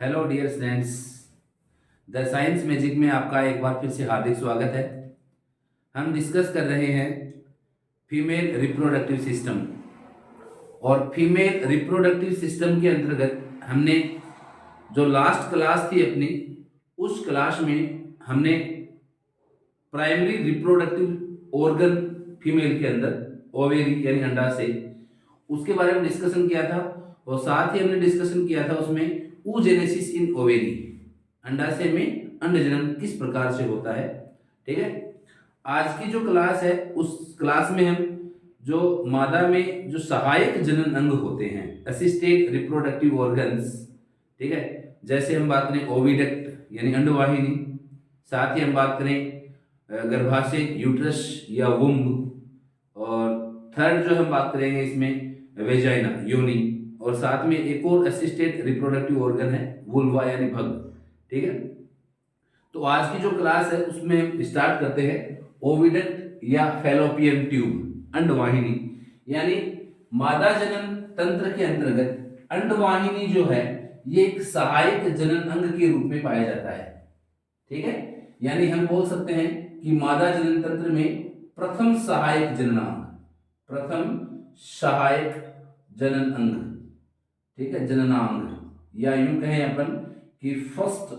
Hello dear students, the science magic में आपका एक बार फिर से हार्दिक स्वागत है। हम डिस्कस कर रहे हैं फीमेल रिप्रोडक्टिव सिस्टम। और फीमेल रिप्रोडक्टिव सिस्टम के अंतर्गत हमने जो लास्ट क्लास थी अपनी, उस क्लास में हमने प्राइमरी रिप्रोडक्टिव ऑर्गन फीमेल के अंदर ओवेरी यानी अंडाशय, उसके बारे में डिस्कशन किया था। और साथ ही हमने डिस्कशन किया था उसमें oogenesis इन ओवेरी, अंडाशय में अंडजनन किस प्रकार से होता है। ठीक है, आज की जो क्लास है उस क्लास में हम जो मादा में जो सहायक जनन अंग होते हैं, असिस्टेड रिप्रोडक्टिव ऑर्गन्स, ठीक है, जैसे हम बात करें ओविडक्ट यानी अंडवाहिनी, साथ ही हम बात करें गर्भाशय यूट्रस या वुम्ब, और थर्ड जो हम बात करेंगे इसमें वेजाइना योनि, और साथ में एक और असिस्टेड रिप्रोडक्टिव ऑर्गन है वुल्वा यानी भग। ठीक है, तो आज की जो क्लास है उसमें हम स्टार्ट करते हैं ओविडक्ट या फैलोपियन ट्यूब, अंडवाहिनी, यानी मादा जनन तंत्र के अंतर्गत अंडवाहिनी जो है ये एक सहायक जनन अंग के रूप में पाया जाता है। ठीक है, यानी हम बोल सकते हैं कि मादा जनन तंत्र में प्रथम सहायक जननांग, प्रथम सहायक जनन अंग, ठीक है, जननांग, या यूं कहें अपन कि first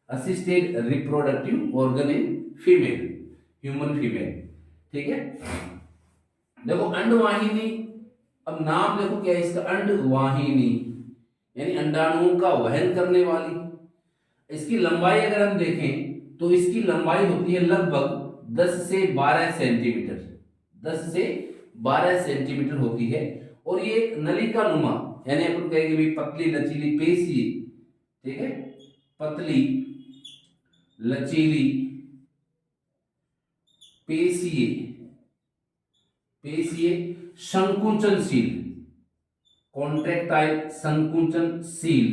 assisted reproductive organ in female, human female. ठीक है, देखो अंडवाहिनी, अब नाम देखो क्या है इसका, अंडवाहिनी यानी अंडाणुओं का वहन करने वाली। इसकी लंबाई अगर हम देखें तो इसकी लंबाई होती है लगभग 10 से 12 सेंटीमीटर, 10 से 12 सेंटीमीटर होती है। और ये एक नलिका नुमा यानी अपन कहेंगे भी पतली लचीली पेशीय, ठीक है, पतली लचीली पेशीय, पेशीय संकुचनशील, कॉन्ट्रैक्टाइल संकुचनशील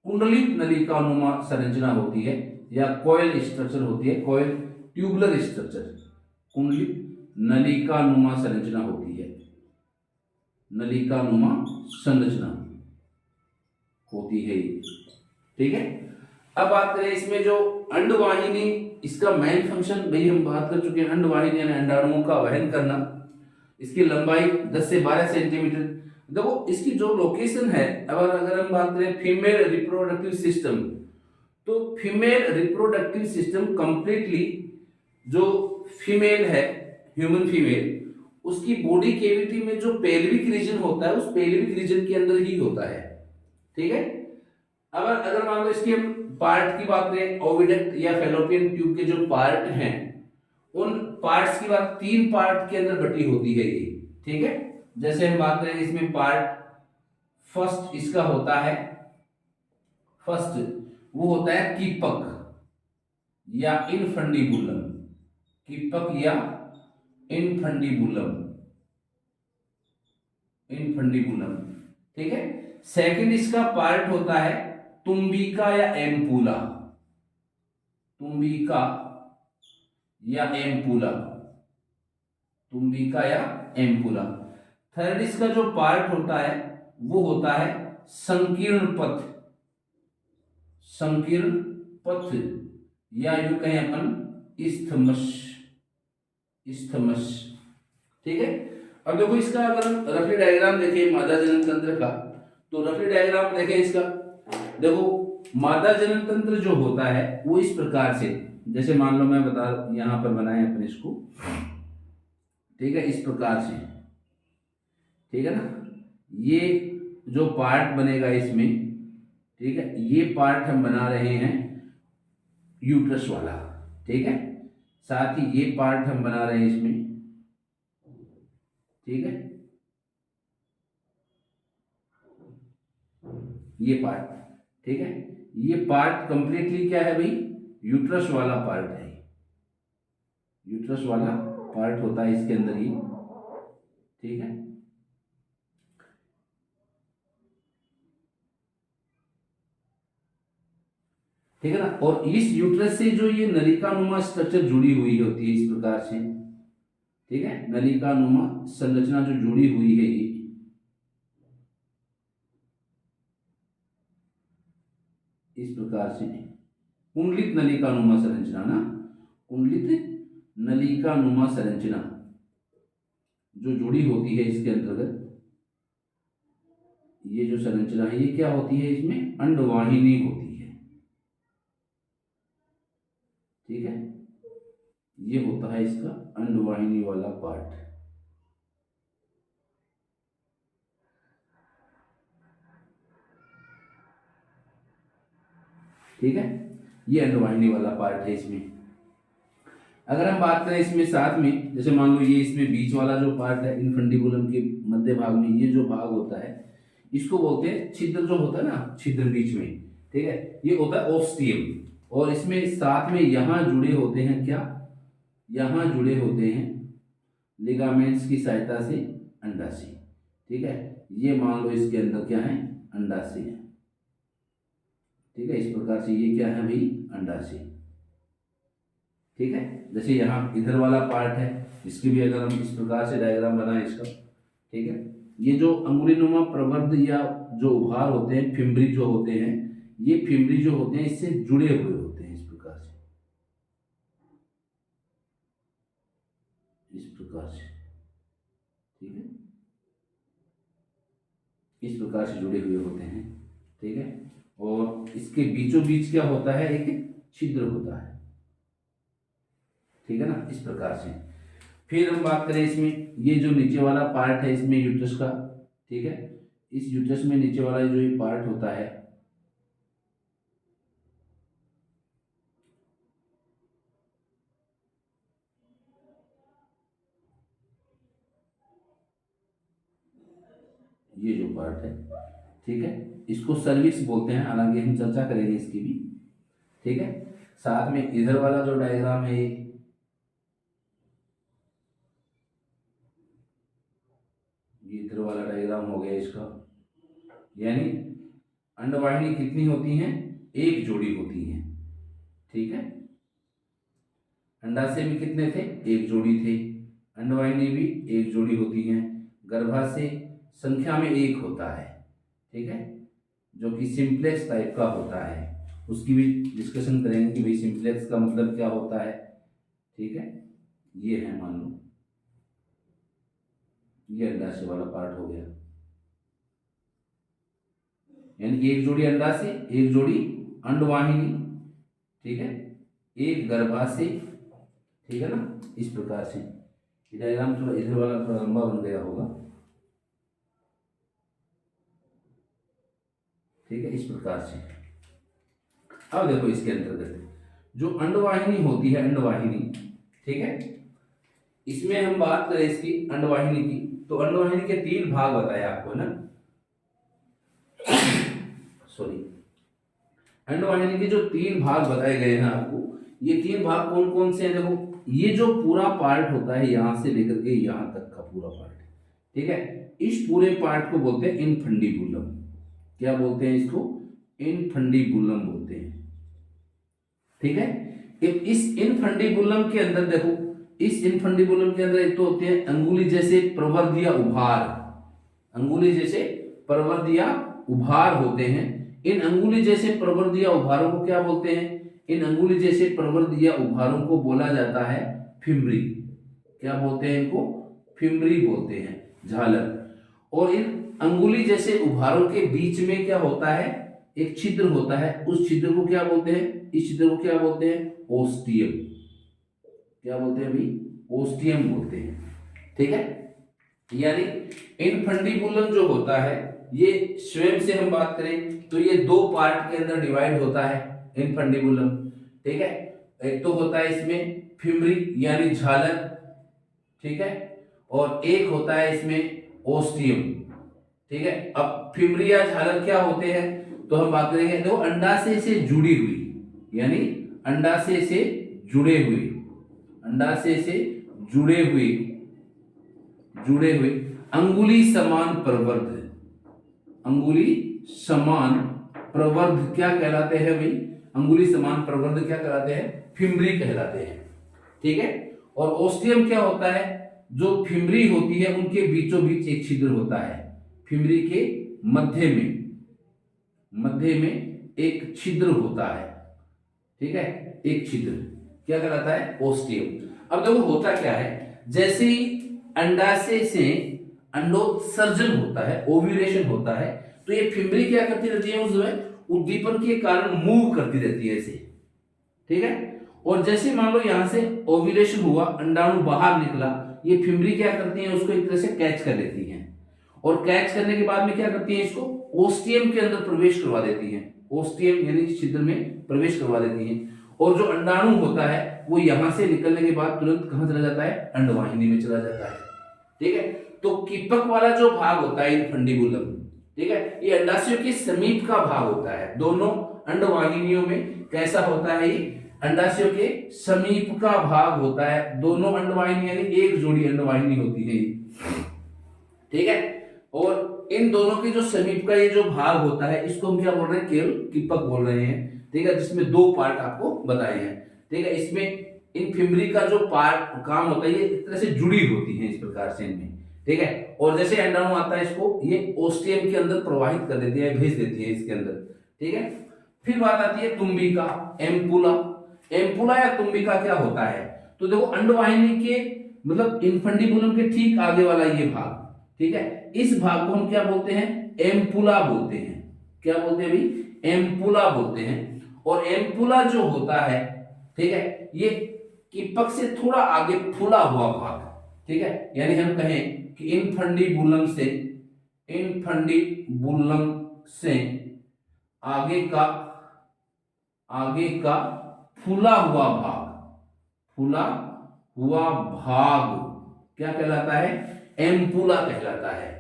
कुंडलित नलिकानुमा संरचना होती है, या कॉइल स्ट्रक्चर होती है, कॉइल ट्यूबुलर स्ट्रक्चर, कुंडलित नलिकानुमा संरचना होती है, नलिकानुमा संरचना होती है। ठीक है, अब बात करें इसमें जो अंडवाहिनी, इसका मेन फंक्शन भाई हम बात कर चुके हैं, अंडवाहिनी यानी अंडाणुओं का वहन करना। इसकी लंबाई 10 से 12 सेंटीमीटर। देखो इसकी जो लोकेशन है, अगर हम बात करें फीमेल रिप्रोडक्टिव सिस्टम, तो फीमेल रिप्रोडक्टिव सिस्टम कंप्लीटली जो फीमेल है, ह्यूमन फीमेल, उसकी बॉडी कैविटी में जो पेल्विक रीजन होता है उस पेल्विक रीजन के अंदर ही होता है। ठीक है, अब अगर मान लो इसकी हम पार्ट की बात करें, ओविडक्ट या फैलोपियन ट्यूब के जो पार्ट हैं, उन पार्ट्स की बात 3 पार्ट के अंदर बटी होती है ये। ठीक है, जैसे हम बात करें इसमें पार्ट फर्स्ट इसका होता है, फर्स्ट वो होता है कीपक या इनफंडिबुलम, कीपक या इनफंडिबुलम, इनफंडिबुलम। ठीक है, सेकंड इसका पार्ट होता है तुम्बिका या एम्पूला, तुम्बिका या एम्पूला, तुम्बिका या एम्पूला। थर्ड इसका जो पार्ट होता है वो होता है संकीर्ण पथ, संकीर्ण पथ, या यूं कहें अपन इस्थमस, इस्थमस। ठीक है, अब देखो इसका अगर हम रफली डायग्राम देखें मादा जनन तंत्र का, तो रफली डायग्राम देखें इसका, देखो मादा जनन तंत्र जो होता है वो इस प्रकार से, जैसे मान लो मैं बता यहां पर बनाए अपन इसको, ठीक है, इस प्रकार से, ठीक है ना, ये जो पार्ट बनेगा इसमें, ठीक है, ये पार्ट हम बना रहे हैं यूट्रस वाला। ठीक है, साथ ही ये पार्ट हम बना रहे हैं इसमें, ठीक है, ये पार्ट, ठीक है, ये पार्ट कंप्लीटली क्या है भाई, यूट्रस वाला पार्ट है, यूट्रस वाला पार्ट होता है इसके अंदर ही। ठीक है, ठीक है ना, और इस यूट्रस से जो ये नलिकानुमा स्ट्रक्चर जुड़ी हुई होती है इस प्रकार से, ठीक है, नलिकानुमा संरचना जो जुड़ी हुई है ये, इस प्रकार से कुंडलित नलिकानुमा संरचना ना, कुंडलित नलिकानुमा संरचना जो जुड़ी होती है इसके अंतर्गत, ये जो संरचना है ये क्या होती है, इसमें अंडवाहिनी होती है। ठीक है, ये होता है इसका अंडवाहिनी वाला पार्ट। ठीक है, ये अंडवाहिनी वाला पार्ट है इसमें। अगर हम बात करें इसमें साथ में, जैसे मान लो ये इसमें बीच वाला जो पार्ट है इनफंडिबुलम के मध्य भाग में, ये जो भाग होता है इसको बोलते हैं छिद्र, जो होता है ना छिद्र बीच में, ठीक है, ये होता है ओस्टियम। और इसमें साथ में यहां जुड़े होते हैं क्या, यहां जुड़े होते हैं लिगामेंट्स की सहायता से अंडाशय। ठीक है, ये मान लो इसके अंदर क्या है, अंडाशय है। ठीक है, इस प्रकार से ये क्या है भाई, अंडाशय। ठीक है, जैसे यहाँ इधर वाला पार्ट है, इसकी भी अगर हम इस प्रकार से डायग्राम बनाएं इसका, ठीक है, ये जो अंगुलीनुमा प्रवर्ध या जो उभार होते हैं, फिम्बरी जो होते हैं, ये फिम्बरी जो होते हैं इससे जुड़े हुए होते हैं इस प्रकार से, इस प्रकार से। ठीक है, इस प्रकार से जुड़े हुए होते हैं। ठीक है, और इसके बीचों बीच क्या होता है, एक छिद्र होता है। ठीक है ना, इस प्रकार से। फिर हम बात करें इसमें, ये जो नीचे वाला पार्ट है इसमें यूट्रस का, ठीक है, इस यूट्रस में नीचे वाला जो ये पार्ट होता है, ये जो पार्ट है, ठीक है, इसको सर्विक्स बोलते हैं, हालांकि हम चर्चा करेंगे इसकी भी। ठीक है, साथ में इधर वाला जो डायग्राम है, ये इधर वाला डायग्राम हो गया इसका, यानी अंडवाहिनी कितनी होती हैं, एक जोड़ी होती है। ठीक है, अंडाशय भी कितने थे, एक जोड़ी थे, अंडवाहिनी भी एक जोड़ी होती है, गर्भाशय संख्या में एक होता है। ठीक है, जो कि सिंप्लेक्स टाइप का होता है, उसकी भी डिस्कशन करेंगे कि भाई सिंप्लेक्स का मतलब क्या होता है। ठीक है, ये है, मान लो ये अंडाशय वाला पार्ट हो गया, यानी एक जोड़ी अंडाशय, एक जोड़ी अंडवाहिनी, ठीक है, एक गर्भाशय। ठीक है ना, इस प्रकार से। डायग्राम थोड़ा इधर वाला थोड़ा लंबा बन गया होगा। ठीक है, इस प्रकार से। अब देखो इसके अंतर्गत जो अंडवाहिनी होती है, अंडवाहिनी, ठीक है, इसमें हम बात करें इसकी अंडवाहिनी की, तो अंडवाहिनी के 3 भाग बताए आपको ना, सॉरी, अंडवाहिनी के जो 3 भाग बताए गए हैं आपको, ये 3 भाग कौन कौन से हैं, देखो ये जो पूरा पार्ट होता है यहां से लेकर के यहां तक का पूरा पार्ट, ठीक है, इस पूरे पार्ट को बोलते हैं इनफंडिबुलम। क्या बोलते हैं इसको, इनफंडिबुलम बोलते हैं। ठीक है, इस इनफंडिबुलम के अंदर देखो, इस इनफंडिबुलम के अंदर एक तो होते हैं अंगुली जैसे प्रवर्ध या उभार, अंगुली जैसे प्रवर्ध या उभार होते हैं। इन अंगुली जैसे प्रवर्ध या उभारों को क्या बोलते हैं, इन अंगुली जैसे प्रवर्ध या उभारों को बोला जाता है फिम्बरी। क्या बोलते हैं इनको, फिम्बरी बोलते हैं, झालर। और इन अंगुली जैसे उभारों के बीच में क्या होता है, एक छिद्र होता है, उस छिद्र को क्या बोलते हैं, इस छिद्र को क्या बोलते हैं, ओस्टियम। क्या बोलते हैं भाई, ओस्टियम बोलते हैं। ठीक है, यानी इनफंडिबुलम जो होता है, ये स्वयं से हम बात करें तो ये 2 पार्ट के अंदर डिवाइड होता है इनफंडिबुलम। ठीक है, एक तो होता है इसमें फिम्बरी यानी झालर, ठीक है, और एक होता है इसमें ओस्टियम। ठीक है, अब फिम्बरी या झालर क्या होते हैं, तो हम बात करेंगे, देखो अंडाशय से जुड़ी हुई, यानी अंडाशय से जुड़े हुए, अंडाशय से जुड़े हुए, जुड़े हुए अंगुली समान प्रवर्ध, अंगुली समान प्रवर्ध क्या कहलाते हैं भाई, अंगुली समान प्रवर्ध क्या कहलाते हैं, फिम्बरी कहलाते हैं। ठीक है, और ओस्टियम क्या होता है, जो फिम्बरी होती है उनके बीचों बीच एक छिद्र होता है, फिम्बरी के मध्य में एक छिद्र होता है, ठीक है, एक छिद्र क्या कहलाता है, ओस्टियम। अब देखो होता क्या है, जैसे ही अंडाशय से अंडोत्सर्जन होता है, ओव्यूलेशन होता है, तो ये फिम्बरी क्या करती रहती है, उसमें उद्दीपन के कारण मूव करती रहती है ऐसे, ठीक है। और जैसे मान लो यहां से ओव्यूलेशन हुआ, अंडाणु बाहर निकला, ये फिम्बरी क्या करती है, उसको एक तरह से कैच कर लेती है, और कैच करने के बाद में क्या करती है, इसको ओस्टियम के अंदर प्रवेश करवा देती है, ओस्टियम यानी छिद्र में प्रवेश करवा देती है। और जो अंडाणु होता है वो यहां से निकलने के बाद तुरंत कहां चला जाता है, अंडवाहिनी में चला जाता है, ठीक है। तो कीपक वाला जो भाग होता है इनफंडिबुलम, ठीक है, ये अंडाशयों के समीप का भाग होता है, दोनों अंडवाहिनियों में कैसा होता है, ये अंडाशयों के समीप का भाग होता है, दोनों अंडवाहिनी यानी एक जोड़ी अंडवाहिनी होती है, ठीक है। और इन दोनों के जो समीप का ये जो भाग होता है, इसको हम क्या बोल रहे हैं, केवल कीपक बोल रहे हैं, ठीक है, जिसमें दो पार्ट आपको बताए हैं, ठीक है। इसमें इन फिम्बरी का जो पार्ट काम होता है, ये एक तरह से जुड़ी होती है इस प्रकार से इनमें, ठीक है। और जैसे अंडाणु आता है, इसको ये ओस्टियम के अंदर प्रवाहित कर देती है, भेज देती है इसके अंदर, ठीक है। फिर बात आती है तुम्बिका, एम्पुला। एम्पुला या तुम्बिका क्या होता है, तो देखो अंडवाहिनी के मतलब इनफंडिबुलम के ठीक आगे वाला ये भाग, ठीक है, इस भाग को हम क्या बोलते हैं, एम्पुला बोलते हैं। क्या बोलते हैं भाई, एम्पुला बोलते हैं। और एम्पुला जो होता है, ठीक है, ये कीपक से थोड़ा आगे फूला हुआ भाग, ठीक है, यानी हम कहें कि इनफंडिबुलम से आगे का फूला हुआ भाग क्या कहलाता है, एम्पुला कहलाता है।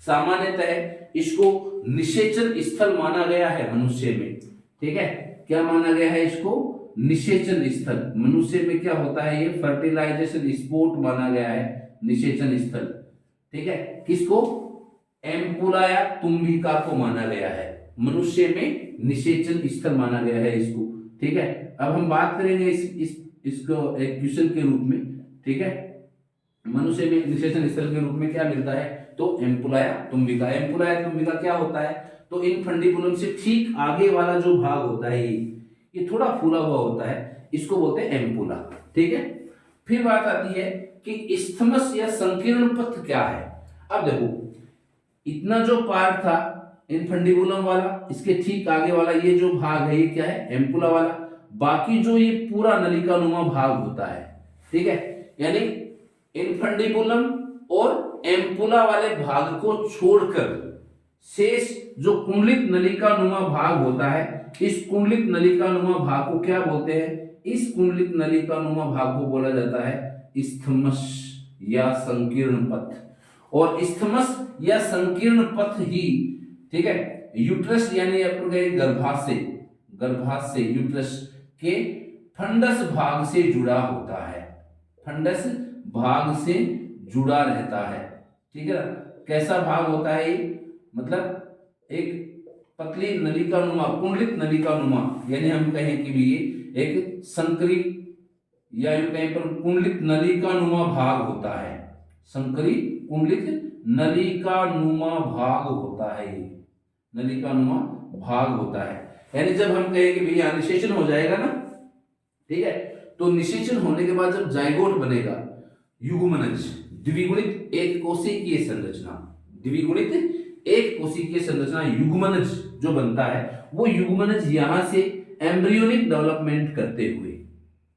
सामान्यतः इसको निषेचन स्थल माना गया है मनुष्य में, ठीक है। क्या माना गया है इसको, निषेचन स्थल। मनुष्य में क्या होता है, ये फर्टिलाइजेशन स्पॉट माना गया है, निषेचन स्थल, ठीक है। किसको, एम्पुला या तुम्बिका को माना गया है, मनुष्य में निषेचन स्थल माना गया है इसको, ठीक है। अब हम बात करेंगे इसको एक क्वेश्चन के रूप में, ठीक है, मनुष्य में निषेचन स्थल के रूप में क्या मिलता है, तो एम्पुला या तुम्बिका। एम्पुला या तुम्बिका क्या होता है, तो इनफंडिबुलम से ठीक आगे वाला जो भाग होता है, ये थोड़ा फूला हुआ होता है, इसको बोलते हैं एम्पुला, ठीक है। फिर बात आती है कि इस्थमस या संकीर्ण पथ क्या है। अब देखो इतना जो पार्ट था इनफंडिबुलम वाला, इसके ठीक आगे वाला ये जो भाग है, ये क्या है, एम्पुला वाला। बाकी जो ये पूरा नलिकानुमा भाग होता है, ठीक है, यानी इनफंडिबुलम और एम्पुला वाले भाग को छोड़कर शेष जो कुंडलित नलिकानुमा भाग होता है, इस कुंडलित नलिकानुमा भाग को क्या बोलते हैं, इस कुंडलित नलिकानुमा भाग को बोला जाता है इस्थमस या संकीर्ण पथ। और इस्थमस या संकीर्ण पथ ही, ठीक है, यूट्रस यानी आपके गर्भाशय यूट्रस के फंडस भाग से जुड़ा होता है, फंडस भाग से जुड़ा रहता है, ठीक है। कैसा भाग होता है ये, मतलब एक पतली नलिकानुमा, कुंडलित नलिकानुमा, यानी हम कहें कि भी ये एक संकरी या यूं कहीं पर कुंडलित नलिकानुमा भाग होता है, संकरी कुंडलित नलिकानुमा भाग होता है, ये नलिकानुमा भाग होता है। यानी जब हम कहें कि भैया निषेचन हो जाएगा ना, ठीक है, तो निषेचन होने के बाद जब जाइगोट बनेगा, युग्मनज, द्विगुणित एक कोशिकीय संरचना, द्विगुणित एक कोशिकीय संरचना युग्मनज जो बनता है, वो युग्मनज यहां से एम्ब्रियोनिक डेवलपमेंट करते हुए,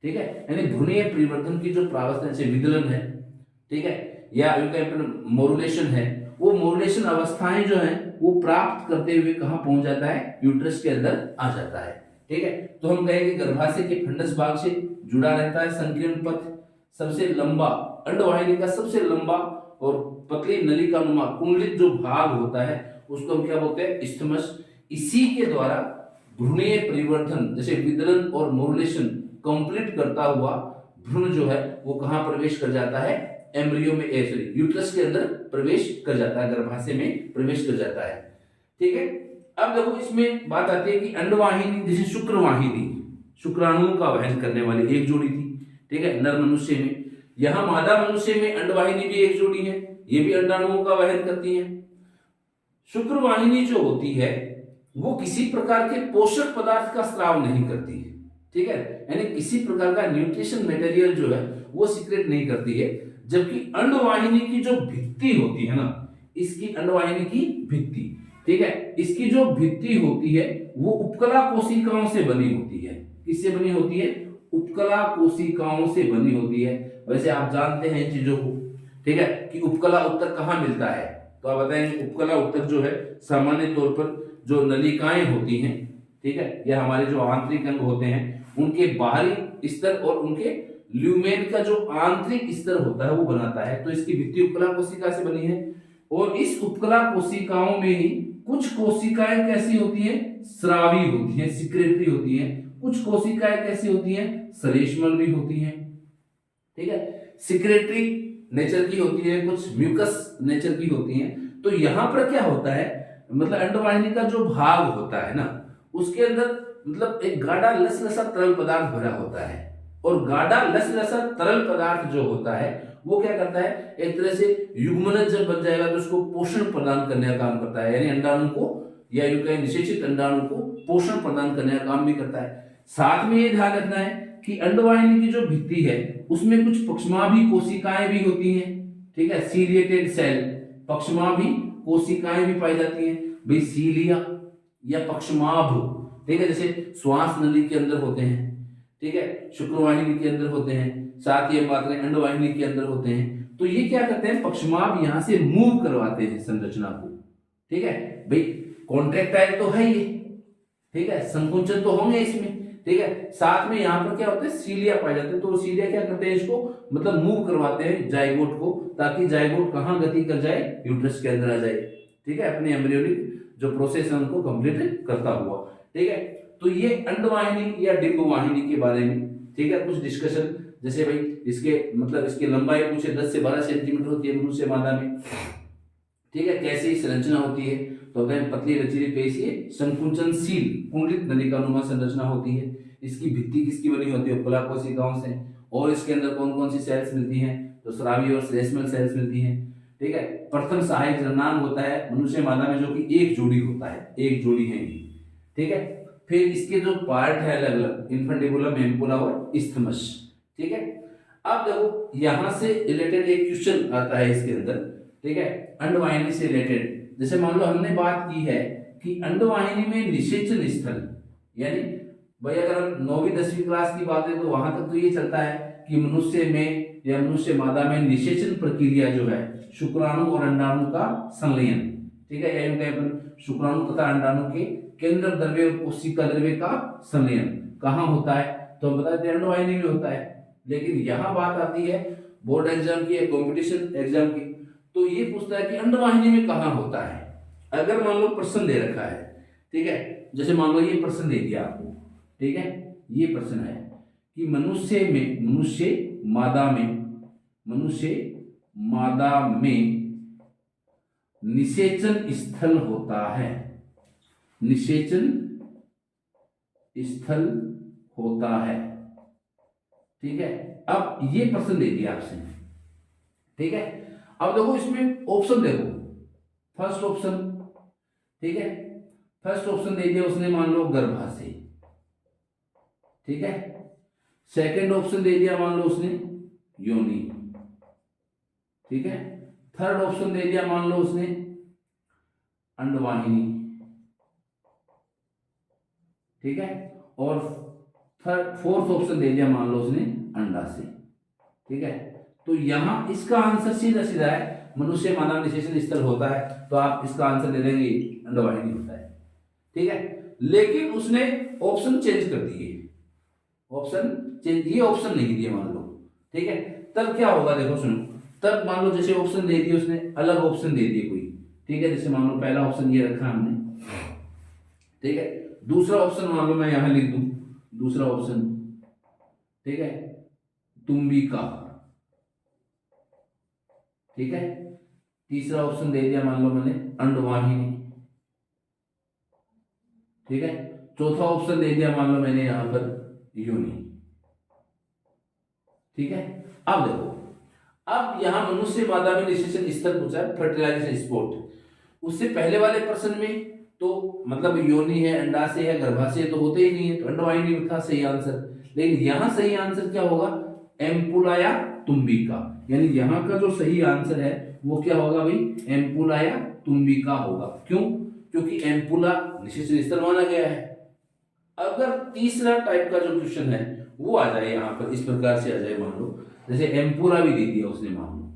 ठीक है, यानी भ्रूणीय परिवर्तन की जो प्रावस्था से विदलन है, ठीक है, या मोरुलेशन है, वो मोरुलेशन अवस्थाएं जो हैं वो प्राप्त करते हुए कहां पहुंच जाता है, यूट्रस के अंदर आ जाता है, ठीक है। तो हम कहेंगे गर्भाशय के फंडस भाग से जुड़ा रहता है संकीर्ण पथ, सबसे लंबा अंडवाहिनी का सबसे लंबा और पतली नलिकानुमा कुंडलित जो भाग होता है उसको हम क्या बोलते हैं, इस्थमस। इसी के द्वारा भ्रूणीय परिवर्तन जैसे विदलन और मोरुलेशन कंप्लीट करता हुआ भ्रूण जो है वो कहां प्रवेश कर जाता है, एम्ब्रियो में, सॉरी यूट्रस के अंदर प्रवेश कर जाता है, गर्भाशय में प्रवेश कर जाता है, ठीक है। अब देखो इसमें बात आती है कि अंडवाहिनी जैसे शुक्रवाहिनी, शुक्राणुओं का वहन करने वाली एक जोड़ी थी, ठीक है, नर मनुष्य में। यहां मादा मनुष्य में अंडवाहिनी भी एक जोड़ी है, ये भी अंडाणुओं का वहन करती है। शुक्रवाहिनी जो होती है वो किसी प्रकार के पोषक पदार्थ का स्राव नहीं करती है, ठीक है, यानी किसी प्रकार का न्यूट्रिशन मटेरियल जो है वो सीक्रेट नहीं करती है। जबकि अंडवाहिनी की जो भित्ति होती है ना, इसकी अंडवाहिनी की भित्ति, ठीक है, इसकी जो भित्ति होती है वो उपकला कोशिकाओं से बनी होती है। किससे बनी होती है? उपकला कोशिकाओं से बनी होती है। वैसे आप जानते हैं इन चीजों को, ठीक है, कि उपकला उत्तक कहाँ मिलता है, तो आप बताएंगे उपकला उत्तक जो है सामान्य तौर पर जो नलिकाएं होती हैं, ठीक है, या हमारे जो आंतरिक अंग होते हैं उनके बाहरी स्तर और उनके ल्यूमेन का जो आंतरिक स्तर होता है वो बनाता है। तो इसकी भित्ति उपकला कोशिका से बनी है और इस उपकला कोशिकाओं में ही कुछ कोशिकाएं कैसी होती हैं? स्रावी होती हैं, सिक्रेटरी होती हैं। कुछ कोशिकाएं कैसी होती हैं? श्लेष्मल भी होती हैं, ठीक है, सिक्रेटरी नेचर की होती है, कुछ म्यूकस नेचर की होती हैं। तो यहां पर क्या होता है, मतलब अंडवाहिनी का जो भाग होता है ना, उसके अंदर मतलब एक गाढ़ा लसलसा तरल पदार्थ भरा होता है और गाढ़ा लसलसा तरल पदार्थ जो होता है वो क्या करता है, एक तरह से युग्मनज जब बन जाएगा तो उसको पोषण प्रदान करने का काम करता है, यानी अंडाणु को या यूं कहें निषेचित अंडाणु को पोषण प्रदान करने का काम भी करता है। साथ में ये ध्यान रखना है कि अंडवाहिनी की जो भित्ति है उसमें कुछ पक्षमाभी कोशिकाएं भी होती हैं, ठीक है, सीलिएटेड सेल, पक्षमाभी कोशिकाएं भी पाई जाती हैं। भाई सीलिया या पक्षमाभ, ठीक है, जैसे श्वास नली के अंदर होते हैं, ठीक है, शुक्रवाहिनी के अंदर होते हैं, साथ ही हम बात करें अंडवाहिनी के अंदर होते हैं। तो ये क्या करते हैं, पक्षमाभ यहां से मूव करवाते हैं संरचना को, ठीक है। भाई कॉन्ट्रैक्टाइल तो है ये, ठीक है, संकुंचन तो होंगे इसमें, ठीक है, साथ में यहाँ पर क्या होता है, सीलिया पाए जाते हैं। तो सीलिया क्या करते हैं, इसको मतलब मूव करवाते हैं जाइगोट को, ताकि जाइगोट कहाँ गति कर जाए, यूट्रस के अंदर आ जाए, ठीक है, अपने एम्ब्रियोनिक जो प्रोसेस है उनको कंप्लीट करता हुआ, ठीक है। तो ये अंडवाहिनी या डिंबवाहिनी के बारे में, ठीक है, कुछ डिस्कशन, जैसे भाई इसके मतलब इसकी लंबाई पूछे 10 से 12 सेंटीमीटर होती है मनुष्य मादा में, ठीक है, कैसी संरचना होती है, तो अगर पतली लचीली पेशीय संकुचनशील कुंडलित नलिकानुमा संरचना होती है। इसकी भित्ति किसकी बनी होती है, उपकला कोशिकाओं से, और इसके अंदर कौन कौन सी सेल्स मिलती हैं, तो स्रावी और श्लेष्मल सेल्स मिलती हैं, ठीक है। प्रथम सहायक जननांग होता है मनुष्य मादा में जो कि एक जोड़ी होता है, एक जोड़ी है, ठीक है। फिर इसके जो पार्ट है अलग अलग, इन्फेंटिबुलम, एम्पुला और इस्थमस, ठीक है। अब देखो यहां से रिलेटेड एक क्वेश्चन आता है इसके अंदर, ठीक है, अंडवाहिनी से रिलेटेड। जैसे मान लो हमने बात की है कि अंडवाहिनी में निषेचन स्थल, यानी भाई अगर हम 9वीं 10वीं क्लास की बात है तो वहां तक तो ये चलता है कि मनुष्य में या मनुष्य मादा में निषेचन प्रक्रिया जो है शुक्राणु और अंडाणु का संलयन, ठीक है, यानी अपन शुक्राणु तथा अंडाणु के केंद्र द्रव्य और कोशिका द्रव्य का संलयन कहाँ होता है, तो हम बताते हैं अंडवाहिनी में होता है। लेकिन यहाँ बात आती है बोर्ड एग्जाम की या कॉम्पिटिशन एग्जाम की, तो ये पूछता है कि अंडवाहिनी में कहाँ होता है। अगर मान लो प्रश्न दे रखा है, ठीक है, जैसे मान लो ये प्रश्न दे दिया आपको, ठीक है, ये प्रश्न है कि मनुष्य मादा में निषेचन स्थल होता है, निषेचन स्थल होता है, ठीक है। अब ये प्रश्न दे दिया आपसे, ठीक है। अब देखो इसमें ऑप्शन देखो, फर्स्ट ऑप्शन, ठीक है, फर्स्ट ऑप्शन दे दिया उसने मान लो गर्भाशय, ठीक है। सेकंड ऑप्शन दे दिया मान लो उसने योनि, ठीक है। थर्ड ऑप्शन दे दिया मान लो उसने अंडवाहिनी, ठीक है। और फोर्थ ऑप्शन दे दिया मान लो उसने अंडाशय, ठीक है। तो यहां इसका आंसर सीधा सीधा है मनुष्य मानव निषेचन स्थल होता है, तो आप इसका आंसर दे देंगे अंडवाहिनी होता है, ठीक है। लेकिन उसने ऑप्शन चेंज कर दिए, ऑप्शन चेंज, ये ऑप्शन नहीं दिए मान लो, ठीक है। तब क्या होगा देखो सुनो, तब मान लो जैसे ऑप्शन दे दिए उसने, अलग ऑप्शन दे दिए कोई, ठीक है, जैसे मान लो पहला ऑप्शन ये रखा हमने, ठीक है, दूसरा ऑप्शन मान लो मैं यहां लिख दूं, दूसरा ऑप्शन, ठीक है, तुम्बिका, ठीक है। तीसरा ऑप्शन दे दिया मान लो मैंने अंडवाहिनी, ठीक है। चौथा ऑप्शन दे दिया मान लो मैंने यहां पर योनि, ठीक है। अब देखो, अब यहां मनुष्य मादा में निषेचन स्थल पूछा है, फर्टिलाइजेशन स्पॉट। उससे पहले वाले प्रश्न में तो मतलब योनि है, अंडाशय है, गर्भाशय तो होते ही नहीं है, तो अंडवाहिनी था सही आंसर। लेकिन यहाँ सही आंसर क्या होगा, एम्पुला या तुम्बिका। यानी यहाँ का जो सही आंसर है वो क्या होगा भाई, एम्पुला या तुम्बिका होगा। क्यों, क्योंकि एम्पुला निषेचन स्थल माना गया है। अगर तीसरा टाइप का जो क्वेश्चन है वो आ जाए यहाँ पर, इस प्रकार से आ जाए, मान लो जैसे एम्पुला भी दे दिया उसने, मान लो,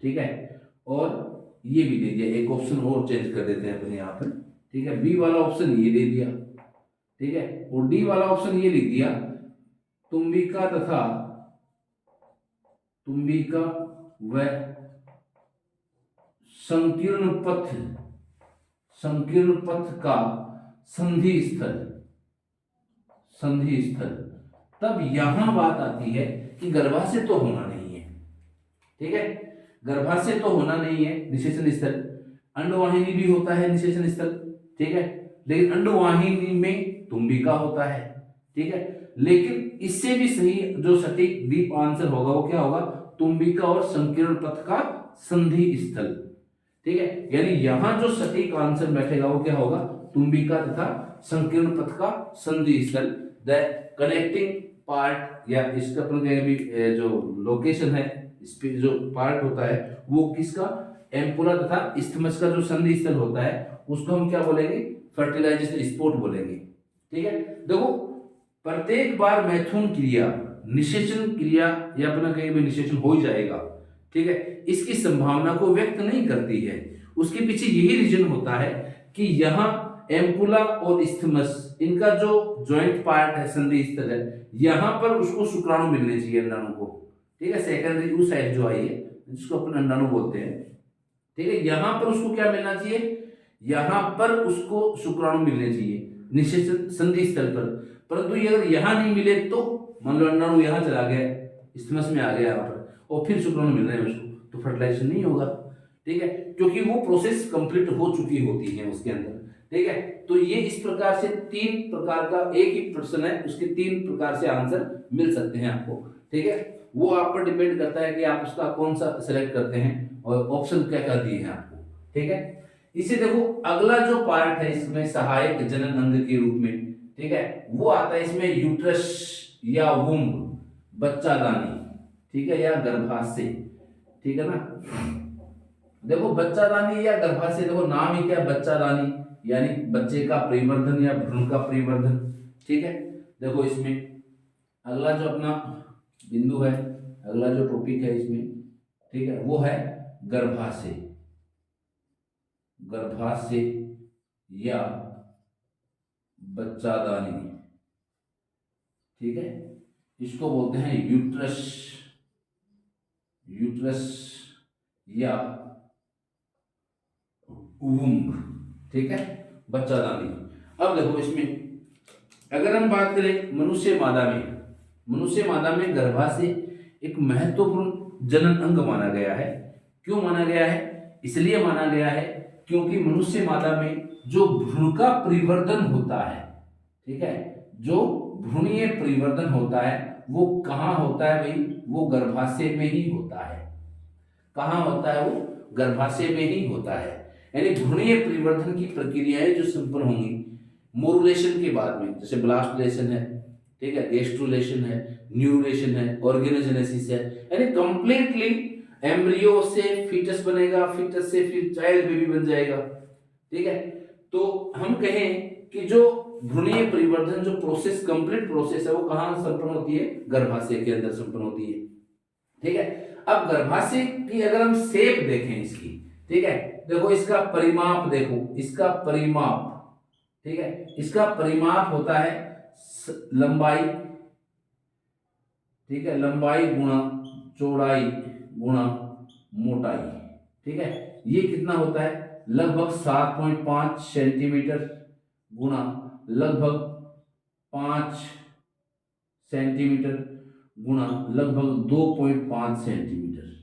ठीक है, और ये भी दे दिया, एक ऑप्शन और चेंज कर देते हैं अपने यहाँ पर, ठीक है, बी वाला ऑप्शन ये दे दिया, ठीक है, और डी वाला ऑप्शन ये लिख दिया, तुम्बिका तथा तुम्बिका व संकीर्ण पथ का संधि स्थल, संधि स्थल। तब यहां बात आती है कि गर्भाशय तो होना नहीं है, ठीक है, गर्भाशय तो होना नहीं है निषेचन स्थल, अंडवाहिनी भी होता है निषेचन स्थल, ठीक है, लेकिन अंडवाहिनी में तुम्बिका होता है, ठीक है, लेकिन इससे भी सही जो सटीक डीप आंसर होगा वो क्या होगा, तुम्बिका और संकीर्ण पथ का संधि स्थल, ठीक है। यानी यहां जो सटीक आंसर बैठेगा वो क्या होगा, तुम्बिका तथा संकीर्ण पथ का संधि स्थल। द कनेक्टिंग पार्ट या इसका भी जो लोकेशन है, इस पे जो पार्ट होता है वो किसका, एम्पुला तथा इस्थमस का जो संधि स्थल होता है उसको हम क्या बोलेंगे, फर्टिलाइजेशन स्पॉट बोलेंगे, ठीक है। देखो प्रत्येक बार मैथुन क्रिया, निषेचन क्रिया या अपना कहीं भी निषेचन हो ही जाएगा, ठीक है, इसकी संभावना को व्यक्त नहीं करती है। उसके पीछे यही रीजन होता है कि यहाँ एम्पुला और इस्थमस इनका जो जॉइंट पार्ट है, संधि स्थल है, यहाँ पर उसको शुक्राणु मिलने चाहिए अंडाणु को, ठीक है, सेकेंडरी यू साइड जो आई है जिसको अपन अंडाणु बोलते हैं, ठीक है, यहाँ पर उसको क्या मिलना चाहिए, यहाँ पर उसको शुक्राणु मिलने चाहिए निषेचन संधि स्थल पर। परंतु ये अगर यहाँ नहीं मिले तो मान लो अंडाणु यहाँ चला गया, इस्थमस में आ गया यहाँ पर, और फिर शुक्राणु मिल रहे हैं उसको, तो फर्टिलाइजेशन नहीं होगा, ठीक है, क्योंकि वो प्रोसेस कंप्लीट हो चुकी होती है उसके अंदर, ठीक है। तो ये इस प्रकार से तीन प्रकार का, एक ही प्रश्न है उसके तीन प्रकार से आंसर मिल सकते हैं आपको, ठीक है। वो आप पर डिपेंड करता है कि आप उसका कौन सा सिलेक्ट करते हैं और ऑप्शन क्या क्या दिए हैं आपको, ठीक है। इसे देखो अगला जो पार्ट है इसमें सहायक जनन अंग के रूप में, ठीक है, वो आता है इसमें यूट्रस या वुम्ब, बच्चादानी, ठीक है, या गर्भाशय, ठीक है ना। देखो बच्चादानी या गर्भाशय, देखो नाम ही क्या है, बच्चादानी, यानी बच्चे का परिवर्धन या भ्रूण का परिवर्धन, ठीक है। देखो इसमें अगला जो अपना बिंदु है, अगला जो टॉपिक है इसमें, ठीक है, वो है गर्भाशय, गर्भाशय या बच्चादानी, ठीक है, इसको बोलते हैं यूट्रस, यूट्रस या वुम्ब, ठीक है, बच्चादानी। अब देखो इसमें अगर हम बात करें मनुष्य मादा में, मनुष्य मादा में गर्भाशय एक महत्वपूर्ण जनन अंग माना गया है। क्यों माना गया है, इसलिए माना गया है क्योंकि मनुष्य मादा में जो भ्रूण का परिवर्धन होता है, ठीक है, जो भ्रूणीय परिवर्धन होता है वो कहाँ होता है भाई, वो गर्भाशय में ही होता है। कहाँ होता है, वो गर्भाशय में ही होता है। यानी भ्रूणीय परिवर्धन की प्रक्रियाएं जो संपन्न होंगी मोरुलेशन के बाद में, जैसे ब्लास्टुलेशन है, ठीक है, गेस्ट्रुलेशन है, न्यूरुलेशन है, ऑर्गेनोजेनेसिस है, यानी कंप्लीटली एम्ब्रियो से फीटस बनेगा, फीटस से फिर चाइल्ड बेबी बन जाएगा, ठीक है। तो हम कहें कि जो भ्रूणीय परिवर्धन जो प्रोसेस, कंप्लीट प्रोसेस है, वो कहाँ संपन्न होती है, गर्भाशय के अंदर संपन्न होती है, ठीक है। अब गर्भाशय की अगर हम शेप देखें इसकी, ठीक है, देखो इसका परिमाप, देखो इसका परिमाप, ठीक है, इसका परिमाप होता है लंबाई, ठीक है, लंबाई गुणा चौड़ाई गुणा मोटाई, ठीक है, ये कितना होता है, लगभग 7.5 सेंटीमीटर गुणा लगभग 5 सेंटीमीटर गुणा लगभग 2.5 सेंटीमीटर,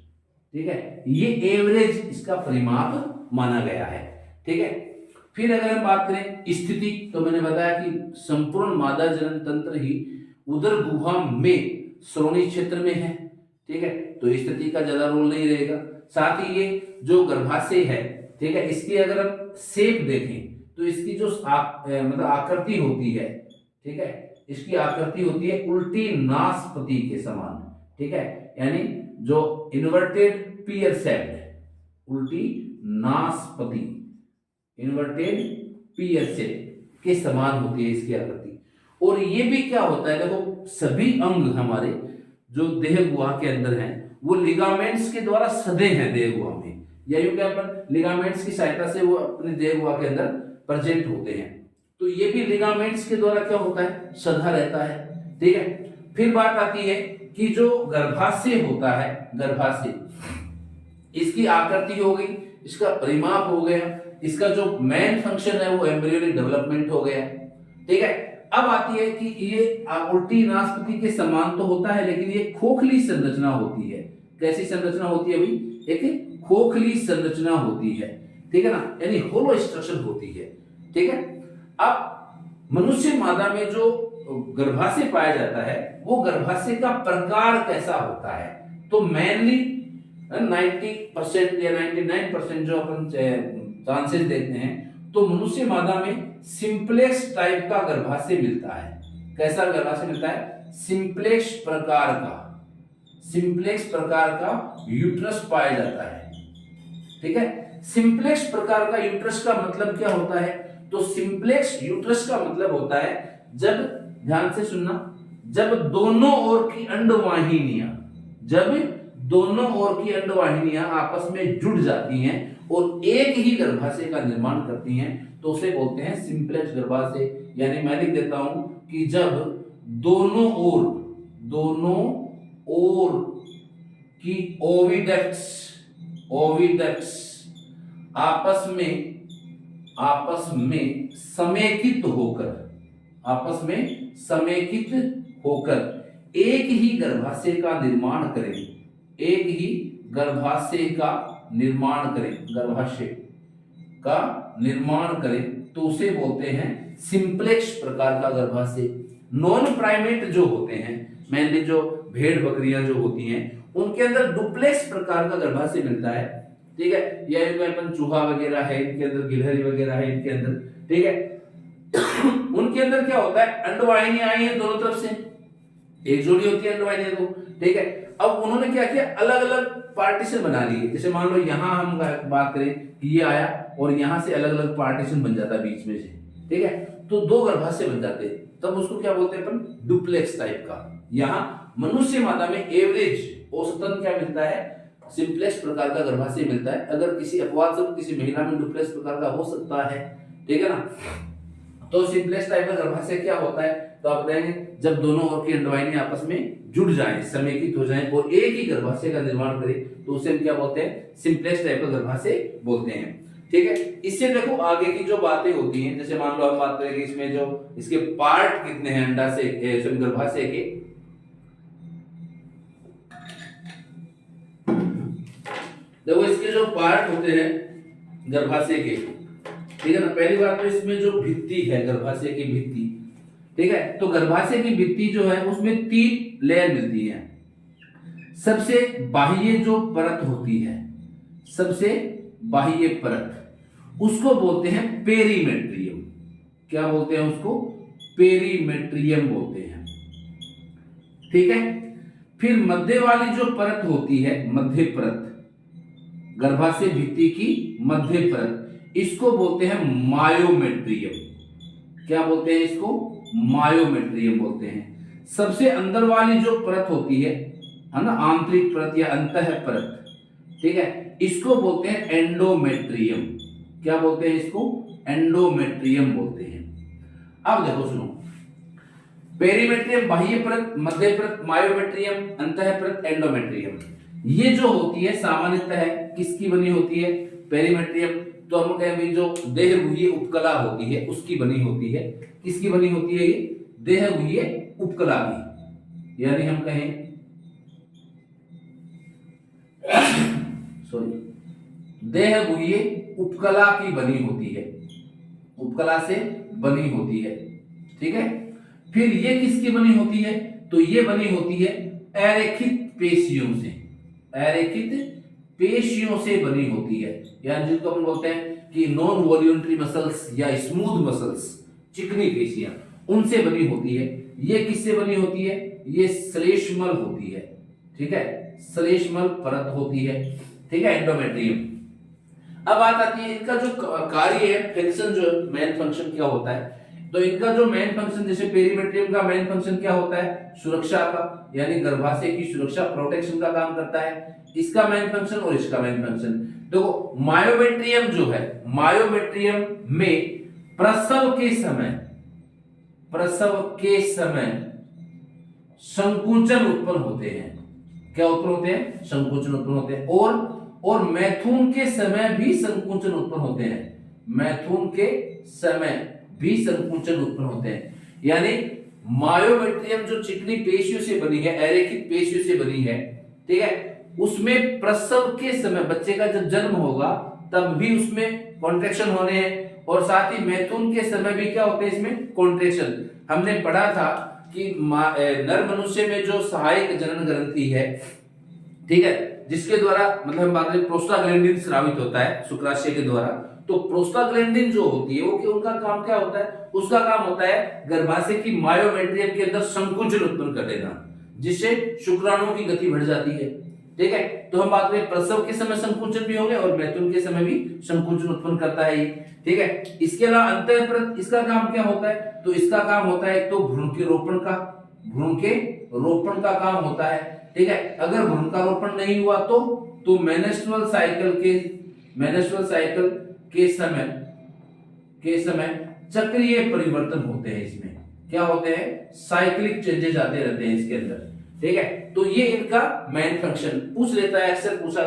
ठीक है, ये एवरेज इसका परिमाप माना गया है, ठीक है। फिर अगर हम बात करें स्थिति, तो मैंने बताया कि संपूर्ण मादा जनन तंत्र ही उदर गुहा में श्रोणि क्षेत्र में है, ठीक है, तो स्थिति का ज्यादा रोल नहीं रहेगा। साथ ही ये जो गर्भाशय है, ठीक है, इसकी अगर हम शेप देखें तो इसकी जो मतलब आकृति होती है, ठीक है, इसकी आकृति होती है उल्टी नासपति के समान, ठीक है, यानी जो इन्वर्टेड पियर शेप्ड, उल्टी नासपति, इन्वर्टेड पियर शेप के समान होती है इसकी आकृति। और ये भी क्या होता है, देखो सभी अंग हमारे जो देह गुहा के अंदर हैं वो लिगामेंट्स के द्वारा सदे हैं देह गुहा में, या यूं क्या अपन लिगामेंट्स की सहायता से वो अपने देह गुहा के अंदर प्रेजेंट होते हैं। तो ये भी लिगामेंट्स के द्वारा क्या होता है, सदा रहता है, ठीक है। फिर बात आती है कि जो गर्भाशय होता है, गर्भाशय, इसकी आकृति हो गई, इसका परिमाप हो गया, इसका जो मेन फंक्शन है वो एम्ब्रियोनिक डेवलपमेंट हो गया, ठीक है। अब आती है कि ये उल्टी नासपति के समान तो होता है, लेकिन ये खोखली संरचना होती है। कैसी संरचना होती है भाई, एक खोखली संरचना होती है, ठीक है ना, यानी होलो स्ट्रक्चर होती है, ठीक है। अब मनुष्य मादा में जो गर्भाशय पाया जाता है वो गर्भाशय का प्रकार कैसा होता है, तो मेनली 90% या 99% जो अपन चांसेस देखते हैं तो मनुष्य मादा में सिंप्लेक्स टाइप का गर्भाशय मिलता है। कैसा गर्भाशय मिलता है, सिंप्लेक्स प्रकार का, सिंप्लेक्स प्रकार का यूट्रस पाया जाता है, ठीक है। सिंप्लेक्स प्रकार का यूट्रस का मतलब क्या होता है, तो सिंप्लेक्स यूट्रस का मतलब होता है जब, ध्यान से सुनना, जब दोनों ओर की अंडवाहिनियां, जब दोनों ओर की अंडवाहिनियां आपस में जुड़ जाती हैं और एक ही गर्भाशय का निर्माण करती हैं तो उसे बोलते हैं सिंप्लेक्स गर्भाशय। यानी मैं लिख देता हूं कि जब दोनों ओर की ओविडक्ट्स आपस में समेकित होकर एक ही गर्भाशय का निर्माण करें, एक ही गर्भाशय का निर्माण करें तो उसे बोलते हैं सिंप्लेक्स प्रकार का गर्भाशय। नॉन प्राइमेट जो होते हैं, मेनली जो भेड़ बकरियां जो होती हैं, उनके अंदर डुप्लेक्स प्रकार का गर्भाशय मिलता है, ठीक है, या अपन चूहा वगैरह है इनके अंदर, गिलहरी वगैरह है इनके अंदर, ठीक है। उनके अंदर क्या होता है, अंडवाहिनियां आई हैं दोनों तरफ से, एक जोड़ी होती है अंडवाहिनियां दो, ठीक है। अब उन्होंने क्या किया, अलग अलग पार्टीशन बना लिए। जैसे मान लो यहां हम बात करें कि ये आया और यहां से अलग अलग पार्टीशन बन जाता बीच में से, ठीक है, तो दो गर्भाशय बन जाते, तब उसको क्या बोलते हैं अपन, डुप्लेक्स टाइप का। यहाँ मनुष्य मादा में एवरेज औसतन क्या मिलता है, सिंप्लेक्स प्रकार का गर्भाशय मिलता है। अगर किसी अपवाद से किसी महिला में डुप्लेक्स प्रकार का हो सकता है, ठीक है ना, तो सिंप्लेक्स टाइप का गर्भाशय क्या होता है, तो आप कहेंगे जब दोनों ओर की अंडवाहिनी आपस में जुड़ जाएं, समेकित हो जाएं और एक ही गर्भाशय का निर्माण करें तो उसे हम क्या बोलते हैं, सिंप्लेक्स टाइप का गर्भाशय बोलते हैं, ठीक है। इससे देखो आगे की जो बातें होती हैं, जैसे मान लो हम बात करें कि इसमें जो इसके पार्ट कितने हैं अंडाशय गर्भाशय के, देखो इसके जो पार्ट होते हैं गर्भाशय के, ठीक है ना। पहली बात तो इसमें जो भित्ति है, गर्भाशय की भित्ति, ठीक है, तो गर्भाशय की भित्ति जो है उसमें 3 लेयर मिलती है। सबसे बाह्य जो परत होती है, सबसे बाह्य परत, उसको बोलते हैं पेरीमेट्रियम। क्या बोलते हैं उसको, पेरीमेट्रियम बोलते हैं, ठीक है। फिर मध्य वाली जो परत होती है, मध्य परत, गर्भाशय भित्ति की मध्य परत, इसको बोलते हैं मायोमेट्रियम। क्या बोलते हैं इसको, मायोमेट्रियम बोलते हैं। सबसे अंदर वाली जो परत होती है ना, आंतरिक परत या अंतः परत, ठीक है, इसको बोलते हैं एंडोमेट्रियम। क्या बोलते हैं इसको, एंडोमेट्रियम बोलते हैं। अब देखो सुनो, पेरीमेट्रियम बाह्य परत, मध्य परत मायोमेट्रियम, अंतः परत एंडोमेट्रियम। ये जो होती है सामान्यतः किसकी बनी होती है, पेरीमेट्रियम, तो हम कहेंगे जो देहगुह्य उपकला होती है उसकी बनी होती है। किसकी बनी होती है, ये देहगुह्य उपकला की, यानी हम कहें सॉरी देहगुह्य उपकला की बनी होती है, उपकला से बनी होती है, ठीक है। फिर ये किसकी बनी होती है, तो ये बनी होती है अरेखित पेशियों से, अरेखित पेशियों से बनी होती है, यानी जिसको हम बोलते हैं कि नॉन वॉल्यूंटरी मसल्स या स्मूथ मसल्स, चिकनी पेशियां, उनसे बनी होती है। ये किससे बनी होती है? ये श्लेष्मल होती है, ठीक है, श्लेष्मल परत होती है, ठीक है, एंडोमेट्रियम। अब बात आती है इनका जो कार्य है, फंक्शन, जो मेन फंक्शन क्या होता है। तो इनका जो मेन फंक्शन, जैसे पेरीमेट्रियम का मेन फंक्शन क्या होता है? सुरक्षा का, यानी गर्भाशय की सुरक्षा, प्रोटेक्शन का काम करता है, इसका मेन फंक्शन और इसका मेन फंक्शन। देखो मायोमेट्रियम जो है, मायोमेट्रियम में प्रसव के समय संकुचन उत्पन्न होते हैं। क्या उत्पन्न होते हैं? संकुचन उत्पन्न होते हैं। और मैथुन के समय भी संकुचन उत्पन्न होते हैं। मैथुन के समय भी संकुचन उत्पन्न होते हैं। यानी मायोमेट्रियम जो चिकनी पेशियों से बनी है, एरेखित पेशियों से बनी है, ठीक है, उसमें प्रसव के समय, बच्चे का जब जन्म होगा तब भी उसमें कॉन्ट्रैक्शन होने हैं, और साथ ही मैथुन के समय भी क्या होते हैं? इसमें कॉन्ट्रैक्शन। हमने पढ़ा था कि नर मनुष्य में जो सहायक जनन ग्रंथि है, ठीक है, जिसके द्वारा मतलब हम बात करें प्रोस्टाग्लैंडिन स्रावित होता है शुक्राशय के द्वारा। तो प्रोस्टाग्लैंडिन जो होती है वो कि उनका काम क्या होता है? उसका काम होता है गर्भाशय की मायोमेट्रियम के अंदर संकुचन उत्पन्न कर देना, जिससे शुक्राणुओं की गति बढ़ जाती है, ठीक है। तो हम बात करें प्रसव के समय संकुचन भी हो गए और मैथुन के समय भी संकुचन उत्पन्न करता है ये, ठीक है। इसके अलावा अंतःप्रत, इसका काम क्या होता है? तो इसका काम होता है तो भ्रूण के रोपण का काम होता है, ठीक है। अगर भ्रूण का रोपण नहीं हुआ तो मेंस्ट्रुअल साइकिल के समय चक्रीय परिवर्तन होते हैं। इसमें क्या होते हैं? साइक्लिक चेंजेस आते रहते हैं इसके अंदर, ठीक है। तो ये इनका मेन फंक्शन पूछ लेता है, अक्सर पूछा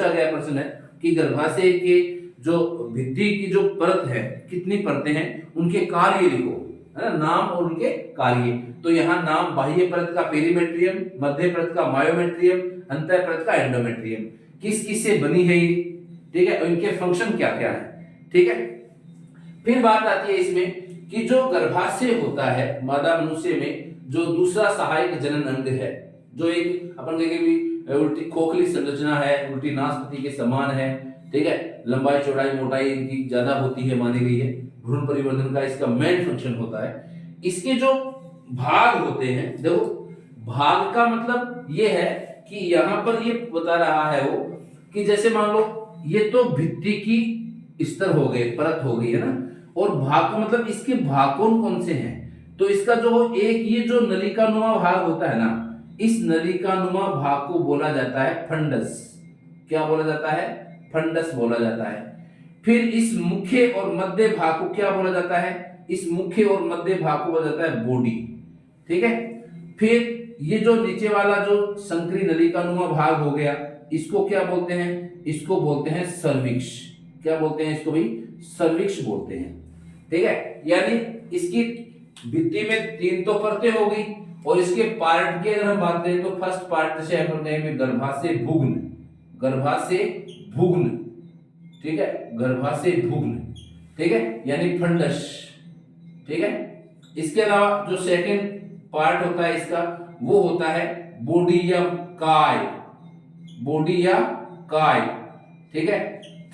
गया प्रश्न है कि गर्भाशय के जो भित्ति की जो परत है, कितनी परतें हैं, उनके कार्य लिखो, है ना, नाम और उनके कार्य। तो यहाँ नाम बाह्य परत का पेरीमेट्रियम, मध्य परत का मायोमेट्रियम, अंतः परत का एंडोमेट्रियम, किस किस से बनी है ये, ठीक है, और इनके फंक्शन क्या क्या है, ठीक है। फिर बात आती है इसमें कि जो गर्भाशय होता है मादा मनुष्य में, जो दूसरा सहायक जनन अंग है, जो एक अपन कहेंगे भी उल्टी खोखली संरचना है, उल्टी नासपति के समान है, ठीक है, लंबाई चौड़ाई मोटाई इनकी ज्यादा होती है, मानी गई है, भ्रूण परिवर्धन का इसका मेन फंक्शन होता है। इसके जो भाग होते हैं, देखो भाग का मतलब ये है कि यहाँ पर ये बता रहा है वो कि जैसे मान लो ये तो भित्ति की स्तर हो गए, परत हो गई है ना, और भाग का मतलब इसके भाग कौन से हैं? तो इसका जो एक ये जो नलिकानुमा भाग होता है ना, इस नलिकानुमा भाग को बोला जाता है फंडस। क्या बोला जाता है? फंडस बोला जाता है। फिर इस मुख्य और मध्य भाग को क्या बोला जाता है? इस मुख्य और मध्य भाग को बोला जाता है बॉडी, ठीक है। फिर ये जो नीचे वाला जो संकरी नलिकानुमा भाग हो गया, इसको क्या बोलते हैं? इसको बोलते हैं सर्विक्स। क्या बोलते हैं इसको भाई? सर्विक्स बोलते हैं, ठीक है। यानी इसकी भित्ति में 3 तो परतें हो गई, और इसके पार्ट की अगर हम बात करें तो फर्स्ट पार्ट से अपन कहेंगे गर्भाशय भुग्न, ठीक है, गर्भाशय भुग्न, ठीक है, यानी फंडस, ठीक है। इसके अलावा जो सेकंड पार्ट होता है इसका, वो होता है बॉडी या काय, ठीक है।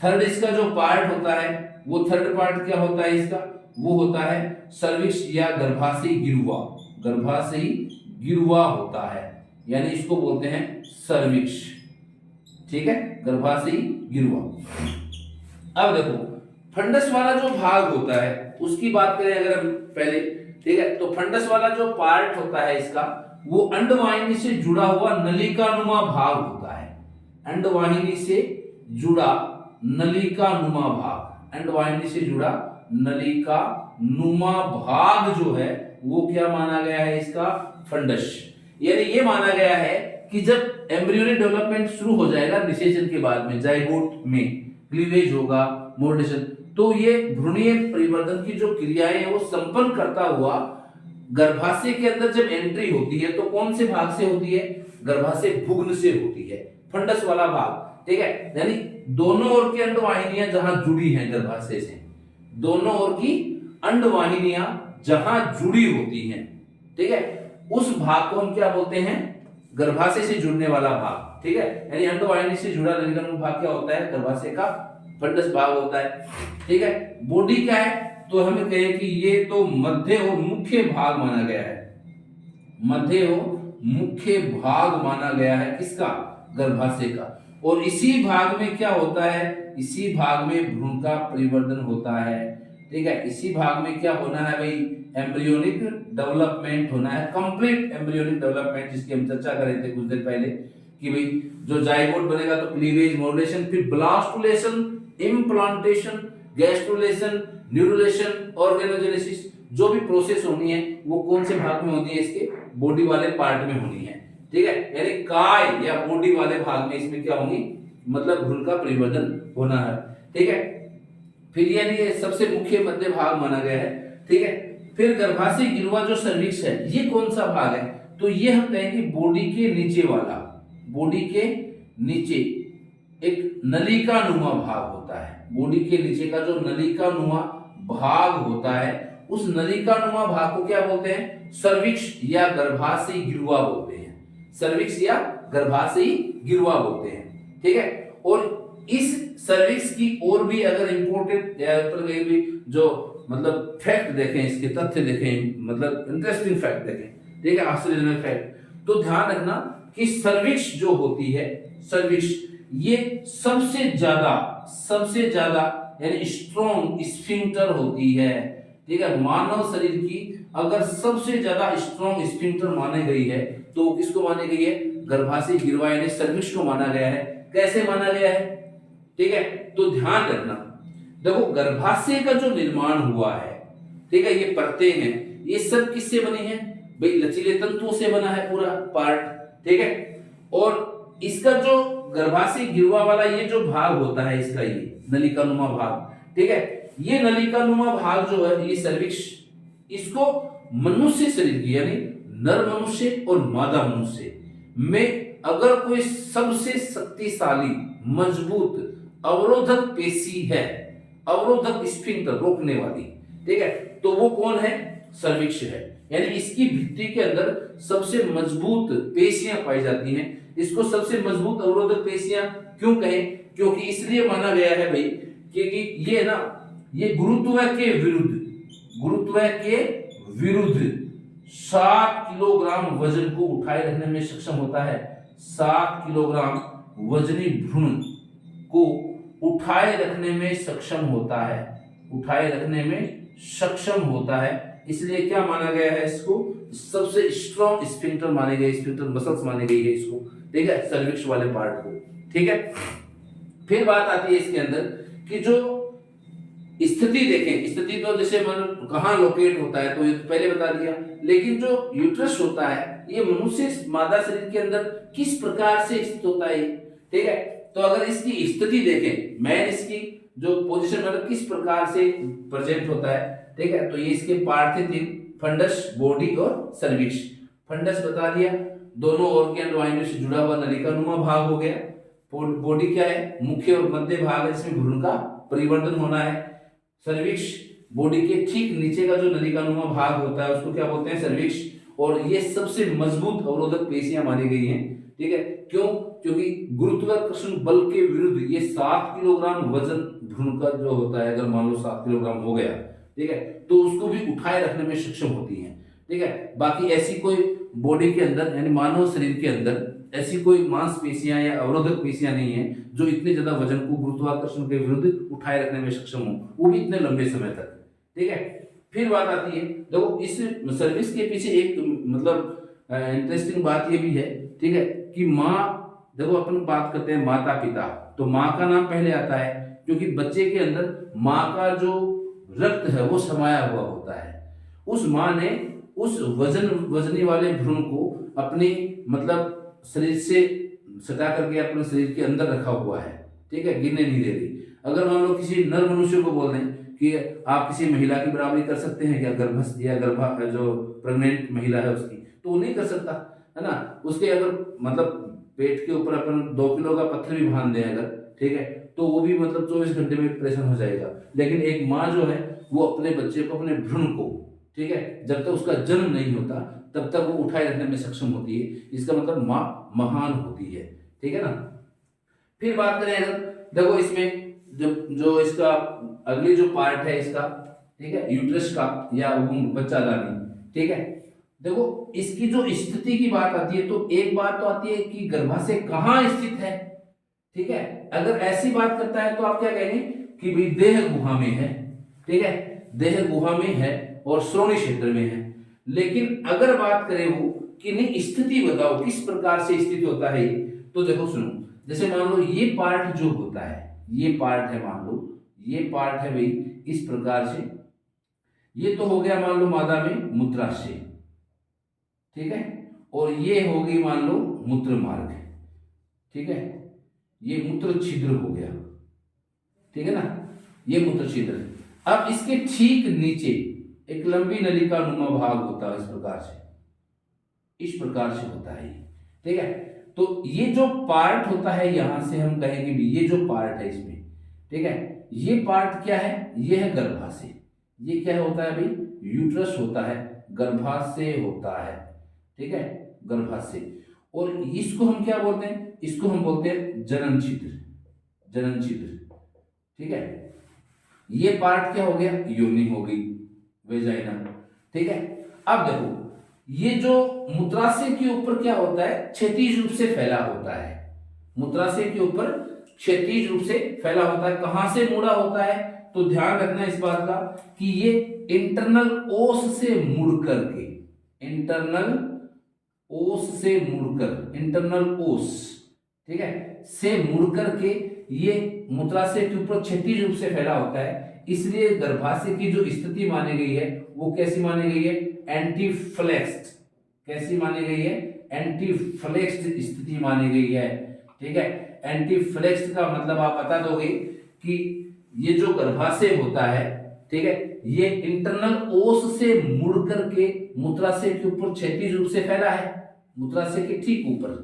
थर्ड इसका जो पार्ट होता है, वो थर्ड पार्ट क्या होता है इसका? वो होता है सर्विक्स या गर्भाशय गिरुआ होता है, यानी इसको बोलते हैं सर्विक्स, ठीक है, गर्भाशय गिरुआ। अब देखो फंडस वाला जो भाग होता है उसकी बात करें अगर हम पहले, ठीक है, तो फंडस वाला जो पार्ट होता है इसका, वो अंडवाहिनी से जुड़ा हुआ नलिकानुमा भाग होता है। अंडवाहिनी से जुड़ा नलिकानुमा भाग जो है वो क्या माना गया है इसका? फंडस। यानी ये माना गया है कि जब एम्ब्रियोनिक डेवलपमेंट शुरू हो जाएगा निषेचन के बाद में, जाइगोट में क्लीवेज होगा, मोर्टेशन, तो ये भ्रूणीय परिवर्तन की जो क्रियाएं है वो संपन्न करता हुआ गर्भाशय के अंदर जब एंट्री होती है तो कौन से भाग से होती है? गर्भाशय भुग्न से होती है, फंडस वाला भाग, ठीक है। यानी दोनों ओर की अंडवाहिनियां जहां जुड़ी हैं गर्भाशय से, दोनों ओर की अंडवाहिनियां जहां जुड़ी होती हैं, ठीक है, उस भाग को हम क्या बोलते हैं? गर्भाशय से जुड़ने वाला भाग, ठीक है। यानी अंडवाहिनी से जुड़ा नलिकानुमा भाग क्या होता है? गर्भाशय का फंडस भाग होता है। ठीक है, बॉडी क्या है, तो हमें कहें कि ये तो मध्य और मुख्य भाग माना गया है, मध्य और मुख्य भाग माना गया है किसका, गर्भाशय का। और इसी भाग में क्या होता है, इसी भाग में भ्रूण का परिवर्धन होता है। ठीक है, इसी भाग में क्या होना है भाई, एम्ब्रियोनिक डेवलपमेंट होना है, कंप्लीट एम्ब्रियोनिक डेवलपमेंट, जिसकी हम चर्चा कर रहे थे कुछ देर पहले कि भाई जो जाइगोट बनेगा तो क्लीवेज, मॉड्यूलेशन, फिर ब्लास्टुलेशन, इम्प्लांटेशन, गैस्ट्रुलेशन, न्यूरुलेशन, ऑर्गेनोजेनेसिस, जो भी प्रोसेस होनी है वो कौन से भाग में होनी है, इसके बॉडी वाले पार्ट में होनी है। ठीक है, यानी काय या बॉडी वाले भाग में इसमें क्या होंगी, मतलब भ्रूण का परिवर्धन होना है। ठीक है, फिर यानी सबसे मुख्य मध्य भाग माना गया है। ठीक है, फिर गर्भाशय गिरवा जो सर्विक्स है, ये कौन सा भाग है, तो ये हम कहेंगे बॉडी के नीचे वाला, बॉडी के नीचे एक नलिका नुमा भाग होता है। बॉडी के नीचे का जो नलिका नुमा भाग होता है, उस नलिका नुमा भाग को क्या बोलते हैं, सर्विक्स या गर्भाशय गिरवा बोलते हैं, सर्विक्स या गर्भाशय गिरवा बोलते हैं। ठीक है, और इस सर्विक्स की और भी अगर इंपोर्टेंट जो मतलब फैक्ट देखें, इसके तथ्य देखें, मतलब इंटरेस्टिंग फैक्ट देखें, ठीक है, आश्चर्यजनक फैक्ट, तो ध्यान रखना कि सर्विक्स जो होती है, सर्विक्स ये सबसे ज्यादा यानी स्ट्रॉन्ग स्फिंक्टर होती है। ठीक है, मानव शरीर की अगर सबसे ज्यादा स्ट्रॉन्ग स्फिंक्टर मानी गई है तो किसको मानी गई है, गर्भाशय गिरवा यानी सर्विक्स को माना गया है। कैसे माना गया है, ठीक है, तो ध्यान रखना, देखो गर्भाशय का जो निर्माण हुआ है, ठीक है, ये परतें हैं, ये सब किससे बनी है भाई, लचीले तंतुओं से बना है पूरा पार्ट। ठीक है, और इसका जो गर्भाशय गिरवा वाला ये जो भाग होता है इसका, ये नलिकानुमा भाग, ठीक है, ये नलिकानुमा भाग जो है, ये सर्विक्स, इसको मनुष्य शरीर की यानी नर मनुष्य और मादा मनुष्य में अगर कोई सबसे शक्तिशाली मजबूत अवरोधक पेशी है, अवरोधक स्फिंक्टर रोकने वाली, ठीक है, तो वो कौन है, सर्विक्स है। यानी इसकी भित्ति के अंदर सबसे मजबूत पेशियां पाई जाती हैं। इसको सबसे मजबूत अवरोधक पेशियां क्यों कहें, क्योंकि इसलिए माना गया है भाई क्योंकि ये ना, ये गुरुत्व के विरुद्ध 7 किलोग्राम वजन को उठाए रखने में सक्षम होता है। 7 किलोग्राम वजनी भ्रूण को उठाए रखने में सक्षम होता है, उठाए रखने में सक्षम होता है। इसलिए क्या माना गया है, इसको सबसे स्ट्रॉन्ग स्फिंक्टर माने गए, स्फिंक्टर मसल्स माने गई है इसको, ठीक है, सर्विक्स वाले पार्ट को। ठीक है, फिर बात आती है इसके अंदर कि जो स्थिति देखें, स्थिति तो जैसे मन कहाँ लोकेट होता है तो ये तो पहले बता दिया, लेकिन जो यूट्रस होता है ये मनुष्य मादा शरीर के अंदर किस प्रकार से स्थित होता है, ठीक है, तो अगर इसकी स्थिति देखें, मैन इसकी जो पोजीशन मतलब किस प्रकार से प्रेजेंट होता है, ठीक है, तो ये इसके पार्ट थे 3, फंडस, बॉडी और सर्विक्स। फंडस बता दिया, दोनों ऑर्गन वाइंडो से जुड़ा हुआ नलिकानुमा भाग हो गया। बॉडी क्या है, मुख्य और मध्य भाग है, इसमें भ्रूण का परिवर्तन होना है। सर्विक्स बॉडी के ठीक नीचे का जो नलिकानुमा भाग होता है उसको क्या बोलते हैं, सर्विक्स, और ये सबसे मजबूत अवरोधक पेशियां मानी गई हैं। ठीक है, क्यों, क्योंकि गुरुत्वाकर्षण बल के विरुद्ध ये 7 किलोग्राम वजन भ्रूण का जो होता है, अगर मान लो 7 किलोग्राम हो गया, ठीक है, तो उसको भी उठाए रखने में सक्षम होती है। ठीक है, बाकी ऐसी कोई बॉडी के अंदर यानी मानव शरीर के अंदर ऐसी कोई मांसपेशियां या अवरोधक पेशियां नहीं है जो इतने ज्यादा वजन को गुरुत्वाकर्षण के विरुद्ध उठाए रखने में सक्षम हो, वो भी इतने लंबे समय तक। ठीक है, फिर बात आती है, देखो इस सर्विस के पीछे एक मतलब इंटरेस्टिंग बात ये भी है, ठीक है, कि माँ, देखो अपन बात करते हैं माता पिता, तो माँ का नाम पहले आता है क्योंकि बच्चे के अंदर माँ का जो रक्त है वो समाया हुआ होता है। उस माँ ने उस वजनी वाले भ्रूण को अपनी मतलब शरीर से सटा करके अपने शरीर के अंदर रखा हुआ है। ठीक है, गिरने नहीं दे रही। अगर मान लो किसी नर मनुष्य को बोल दें कि आप किसी महिला की बराबरी कर सकते हैं क्या, गर्भस्थ या गर्भा जो प्रेग्नेंट महिला है उसकी, तो वो नहीं कर सकता है ना। उसके अगर मतलब पेट के ऊपर अपन 2 किलो का पत्थर भी बांध दें अगर, ठीक है, तो वो भी मतलब 24 घंटे में ऑपरेशन हो जाएगा। लेकिन एक माँ जो है वो अपने बच्चे को, अपने भ्रूण को, ठीक है, जब तक उसका जन्म नहीं होता तब तक वो उठाए रखने में सक्षम होती है। इसका मतलब माँ महान होती है। ठीक है ना। फिर बात करें अगर, देखो इसमें जब जो इसका अगली जो पार्ट है इसका, ठीक है, यूट्रस का या वुंब, बच्चादानी, ठीक है। देखो इसकी जो स्थिति की बात आती है तो एक बात तो आती है कि गर्भाशय कहाँ स्थित है, ठीक है। अगर ऐसी बात करता है तो आप क्या कहेंगे कि भाई देह गुहा में है, ठीक है, देह गुहा में है और श्रोणि क्षेत्र में है। लेकिन अगर बात करें वो कि नहीं स्थिति बताओ किस प्रकार से स्थित होता है, तो देखो सुनो, जैसे मान लो ये पार्ट जो होता है, ये पार्ट है, मान लो ये पार्ट है भाई इस प्रकार से, ये तो हो गया मान लो मादा में मूत्राशय, ठीक है, और ये हो गई मान लो मूत्र मार्ग, ठीक है, ये मूत्र छिद्र हो गया, ठीक है ना, ये मूत्र छिद्र। अब इसके ठीक नीचे एक लंबी नलिका नुमा भाग होता है, इस प्रकार से, इस प्रकार से होता है, ठीक है। तो ये जो पार्ट होता है यहां से हम कहेंगे भी ये जो पार्ट है इसमें, ठीक है, ये पार्ट क्या है, ये है गर्भाशय। ये क्या होता है भाई, यूट्रस होता है, गर्भाशय होता है, ठीक है, गर्भाशय। और इसको हम क्या बोलते हैं, इसको हम बोलते हैं जनन छिद्र, जनन छिद्र, ठीक है। ये पार्ट क्या हो गया, योनि हो गई, वेजाइना, ठीक है। अब देखो ये जो मूत्राशय के ऊपर क्या होता है, क्षैतिज रूप से फैला होता है, मूत्राशय के ऊपर क्षैतिज रूप से फैला होता है। कहां से मुड़ा होता है, तो ध्यान रखना इस बात का कि ये इंटरनल ओस से मुड़ करके, इंटरनल ओस से मुड़कर, इंटरनल ओस, ठीक है, से मुड़ करके ये मूत्राशय के ऊपर क्षैतिज रूप से फैला होता है। इसलिए गर्भाशय की जो स्थिति मानी गई है वो कैसी मानी गई है, एंटीफ्लेक्स्ड, कैसी मानी गई है, एंटीफ्लेक्स्ड स्थिति मानी गई है, ठीक है। एंटीफ्लेक्स्ड का मतलब आप बता दोगे कि ये जो गर्भाशय होता है, ठीक है, ये इंटरनल ओस से मुड़ करके मूत्राशय के ऊपर क्षैतिज रूप से फैला है, मूत्राशय के ठीक ऊपर,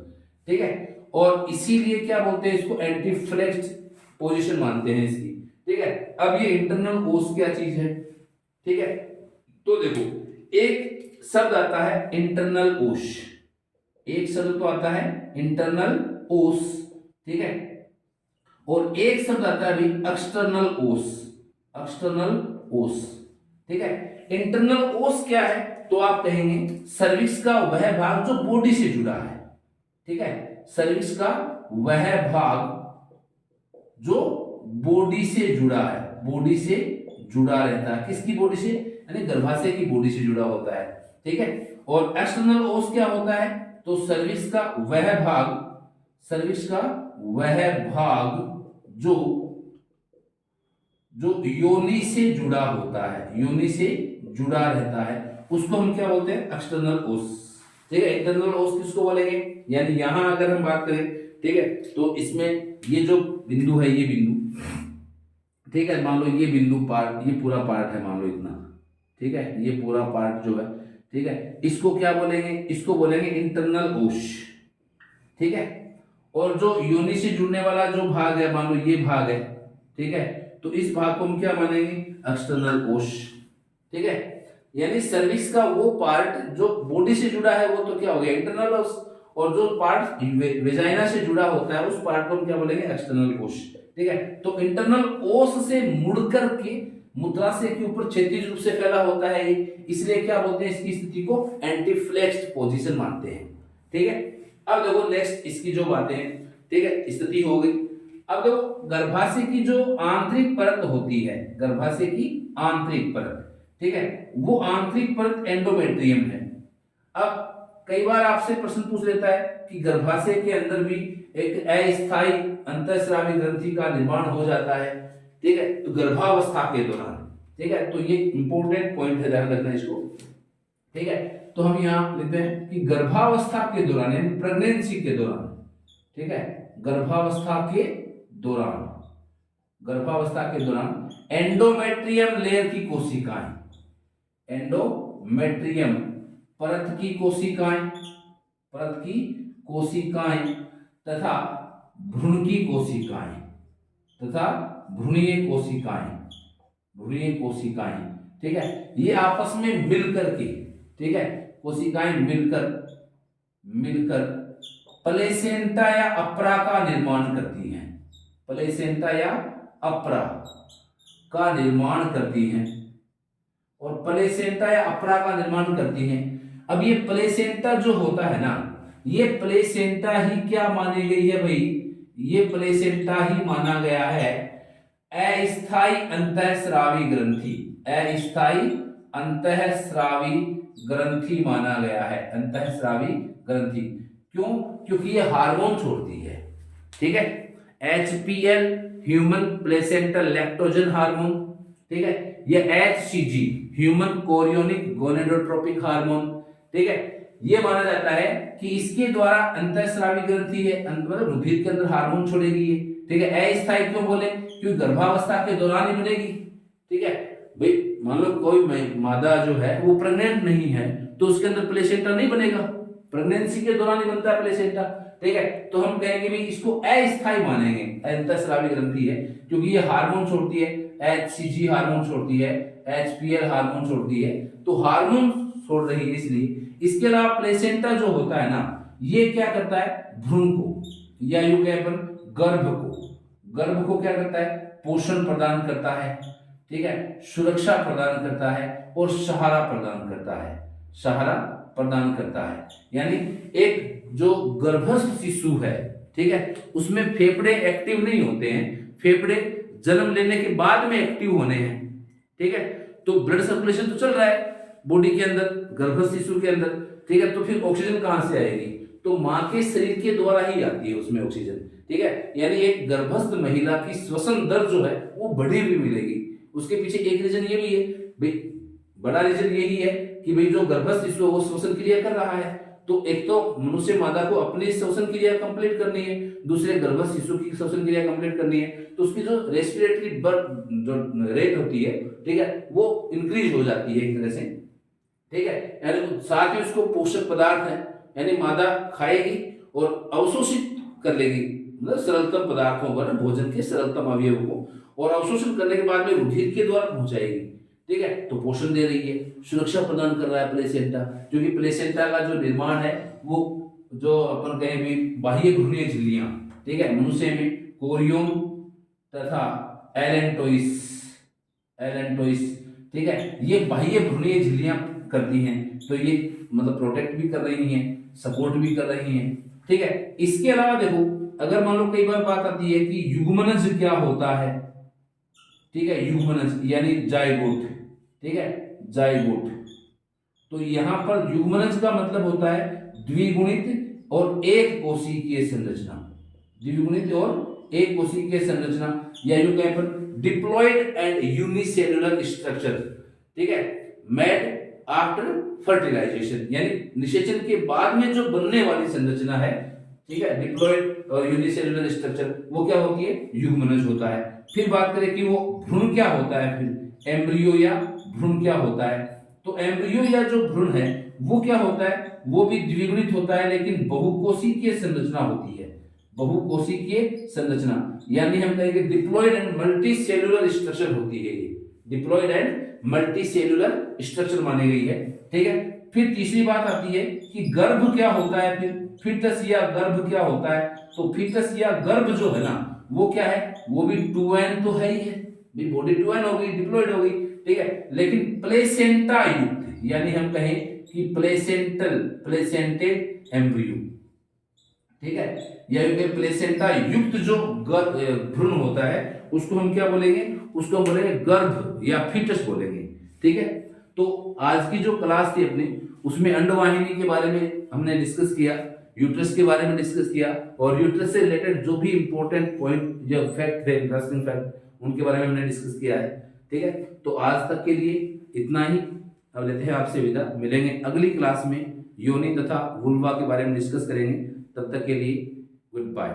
ठीक है। और इसीलिए क्या बोलते हैं इसको, एंटीफ्लेक्स्ड पोजीशन मानते हैं इसकी, ठीक है। अब ये इंटरनल ओस क्या चीज है, ठीक है। तो देखो एक शब्द आता है इंटरनल ओस, एक शब्द तो आता है इंटरनल ओस, ठीक है, और एक शब्द आता है अभी एक्सटर्नल ओस, एक्सटर्नल ओस, ठीक है। इंटरनल ओस क्या है, तो आप कहेंगे सर्विक्स का वह भाग जो बॉडी से जुड़ा है, ठीक है, सर्विक्स का वह भाग जो बॉडी से जुड़ा है, बॉडी से जुड़ा रहता है, किसकी बॉडी से, यानी गर्भाशय की बॉडी से जुड़ा होता है, ठीक है। और एक्सटर्नल ओस क्या होता है, तो सर्विक्स का वह भाग, सर्विक्स का वह भाग जो जो योनि से जुड़ा होता है, योनि से जुड़ा रहता है, उसको हम क्या बोलते हैं, एक्सटर्नल ओस, ठीक है। इंटरनल ओस किसको बोलेंगे, यानी यहां अगर हम बात करें, ठीक है, तो इसमें ये जो बिंदु है, ये बिंदु, ठीक है, मान लो ये बिंदु पार्ट, ये पूरा पार्ट है मान लो इतना, ठीक है, ये पूरा पार्ट जो है, ठीक है, इसको क्या बोलेंगे, इसको बोलेंगे इंटरनल ओस, ठीक है। और जो योनि से जुड़ने वाला जो भाग है, मान लो ये भाग है, ठीक है, तो इस भाग को हम क्या मानेंगे, एक्सटर्नल ओस, ठीक है। यानी सर्विक्स का वो पार्ट जो बॉडी से जुड़ा है वो तो क्या हो गया, इंटरनल ओस, और जो पार्ट वेजाइना से जुड़ा होता है उस पार्ट को हम क्या बोलेंगे, एक्सटर्नल ओस, ठीक है। तो इंटरनल ओस से मुड़ करके मूत्राशय के ऊपर क्षैतिज रूप से फैला होता है, इसलिए क्या बोलते हैं, इसकी स्थिति को एंटीफ्लेक्स्ड पोजीशन मानते हैं, ठीक है। अब देखो नेक्स्ट इसकी जो बातें हैं, ठीक है, स्थिति हो गई। अब देखो गर्भाशय की जो आंतरिक परत होती है, गर्भाशय की आंतरिक परत, ठीक है, वो आंतरिक परत एंडोमेट्रियम है। अब कई बार आपसे प्रश्न पूछ लेता है कि गर्भाशय के अंदर भी एक अस्थायी अंतःस्रावी ग्रंथि का निर्माण हो जाता है, ठीक है, तो गर्भावस्था के दौरान, ठीक है, तो ये इंपॉर्टेंट पॉइंट है, ध्यान रखना इसको, ठीक है। तो हम यहाँ लेते हैं कि गर्भावस्था के दौरान, यानी प्रेगनेंसी के दौरान, ठीक है, गर्भावस्था के दौरान, गर्भावस्था के दौरान एंडोमेट्रियम लेयर की कोशिकाएं, एंडोमेट्रियम परत की कोशिकाएं, परत की कोशिकाएं तथा भ्रूण की कोशिकाएं, तथा भ्रूणीय कोशिकाएं, भ्रूणीय कोशिकाएं, ठीक है, ये आपस में मिलकर के, ठीक है, कोशिकाएं मिलकर मिलकर प्लेसेंटा या अप्रा का निर्माण करती हैं, प्लेसेंटा या अप्रा का निर्माण करती हैं और प्लेसेंटा या अप्रा का निर्माण करती हैं। अब ये प्लेसेंटा जो होता है ना, ये प्लेसेंटा ही क्या मानी गई है भाई, ये प्लेसेंटा ही माना गया है अस्थायी अंतःस्रावी ग्रंथि, अस्थायी अंतःस्रावी ग्रंथि माना गया है, अंतःस्रावी ग्रंथि। क्यों? क्योंकि ये हार्मोन छोड़ती है, ठीक है। HPL human placental lactogen hormone, ठीक है। ये HCG human chorionic gonadotropic hormone, ठीक है। ये माना जाता है कि इसके द्वारा अंतःस्रावी ग्रंथि है, मतलब रुधिर के अंदर हार्मोन छोड़ेगी ये, ठीक है। अस्थायी क्यों बोले? क्योंकि गर्भावस्था के दौरान ही बनेगी, ठीक है भाई। मान लो कोई मादा जो है वो प्रेग्नेंट नहीं है तो उसके अंदर प्लेसेंटा नहीं बनेगा, प्रेगनेंसी के दौरान ही बनता है प्लेसेंटा, ठीक है। तो हम कहेंगे भी इसको अस्थायी मानेंगे, अंतःस्रावी ग्रंथि है, क्योंकि ये हार्मोन छोड़ती है, HCG हार्मोन छोड़ती है, HPL हार्मोन छोड़ती है, तो हार्मोन छोड़ रही है इसलिए। इसके अलावा प्लेसेंटा जो होता है ना, ये क्या करता है, भ्रूण को या यूं कहें अपन गर्भ को क्या करता है, पोषण प्रदान करता है, ठीक है, सुरक्षा प्रदान करता है और सहारा प्रदान करता है, सहारा प्रदान करता है। यानी एक जो गर्भस्थ शिशु है, ठीक है, उसमें फेफड़े एक्टिव नहीं होते हैं, फेफड़े जन्म लेने के बाद में एक्टिव होने हैं, ठीक है। तो ब्लड सर्कुलेशन तो चल रहा है बॉडी के अंदर, गर्भस्थ शिशु के अंदर, ठीक है। तो फिर ऑक्सीजन कहां से आएगी? तो मां के शरीर के द्वारा ही आती है उसमें ऑक्सीजन, ठीक है। यानी एक गर्भस्थ महिला की श्वसन दर जो है वो बढ़ी हुई मिलेगी। उसके पीछे एक रीजन ये भी है भाई, बड़ा रीजन यही है कि भाई जो गर्भस्थ शिशु है वो श्वसन क्रिया कर रहा है, तो एक तो मनुष्य मादा को अपनी श्वसन क्रिया कंप्लीट करनी है, दूसरे गर्भस्थ शिशु की श्वसन क्रिया कंप्लीट करनी है, तो उसकी जो रेस्पिरेटरी जो रेट होती है, ठीक है, वो इंक्रीज हो जाती है एक तरह से, ठीक है। यानी साथ ही उसको पोषक पदार्थ है, यानी मादा खाएगी और अवशोषित कर लेगी, मतलब सरलतम पदार्थों को ना, भोजन के सरलतम अवयव को, और अवशोषण करने के बाद में रुधिर के द्वारा पहुंचाएगी, ठीक है। तो पोषण दे रही है, सुरक्षा प्रदान कर रहा है प्लेसेंटा, क्योंकि प्लेसेंटा का जो निर्माण है वो जो अपन कहें भी बाह्य भ्रूणीय झिल्लियां, ठीक है, मनुष्य में कोरियम तथा एलेंटोइस, ठीक है, ये बाह्य भ्रूणीय झिल्लियां करती हैं, तो ये मतलब प्रोटेक्ट भी कर रही हैं, सपोर्ट भी कर रही हैं, ठीक है। इसके अलावा देखो, अगर मान लो कई बार बात आती है कि युग्मनज क्या होता है, ठीक है, युग्मनज यानी जाइगोट, ठीक है, जाइगोट। तो यहां पर युग्मनज का मतलब होता है द्विगुणित और एक कोशिकीय संरचना, द्विगुणित और एक कोशिकीय संरचना, या यूं कहें पर डिप्लॉयड एंड यूनिसेलुलर स्ट्रक्चर, ठीक है, मेड आफ्टर फर्टिलाइजेशन, यानी निषेचन के बाद में जो बनने वाली संरचना है, ठीक है, डिप्लॉयड और यूनिसेलुलर स्ट्रक्चर, वो क्या होती है, युग्मनज होता है। फिर बात करें कि वो भ्रूण क्या होता है, फिर एम्ब्रियो या भ्रूण क्या होता है, तो एम्ब्रियो या जो भ्रूण है वो क्या होता है, वो भी द्विगुणित होता है, लेकिन बहुकोशिकीय संरचना होती है, बहुकोशिकीय संरचना, यानी हम कहेंगे diploid and multi cellular structure होती है, ये diploid and multi cellular structure मानी गई है, ठीक है। फिर तीसरी बात आती है कि गर्भ क्या होता है, फिर फीटस या गर्भ क्या होता है, तो फीटस या गर्भ जो है ना वो क्या है, वो भी 2n तो है ही है, बॉडी 2n हो गई, डिप्लॉयड हो गई, ठीक है, लेकिन प्लेसेंटा युक्त, यानी हम कहें कि प्लेसेंटेड एम्ब्रियो, ठीक है, या प्लेसेंटा युक्त जो भ्रूण होता है उसको हम क्या बोलेंगे, उसको हम बोलेंगे गर्भ या फीटस बोलेंगे, ठीक है। तो आज की जो क्लास थी अपनी, उसमें अंडवाहिनी के बारे में हमने डिस्कस किया, यूट्रस के बारे में डिस्कस किया, और यूट्रस से रिलेटेड जो भी इंपॉर्टेंट पॉइंट जो फैक्ट थे, इंटरेस्टिंग फैक्ट, उनके बारे में हमने डिस्कस किया है, ठीक है। तो आज तक के लिए इतना ही, अब लेते हैं आपसे विदा, मिलेंगे अगली क्लास में, योनि तथा वुल्वा के बारे में डिस्कस करेंगे, तब तक के लिए गुड बाय।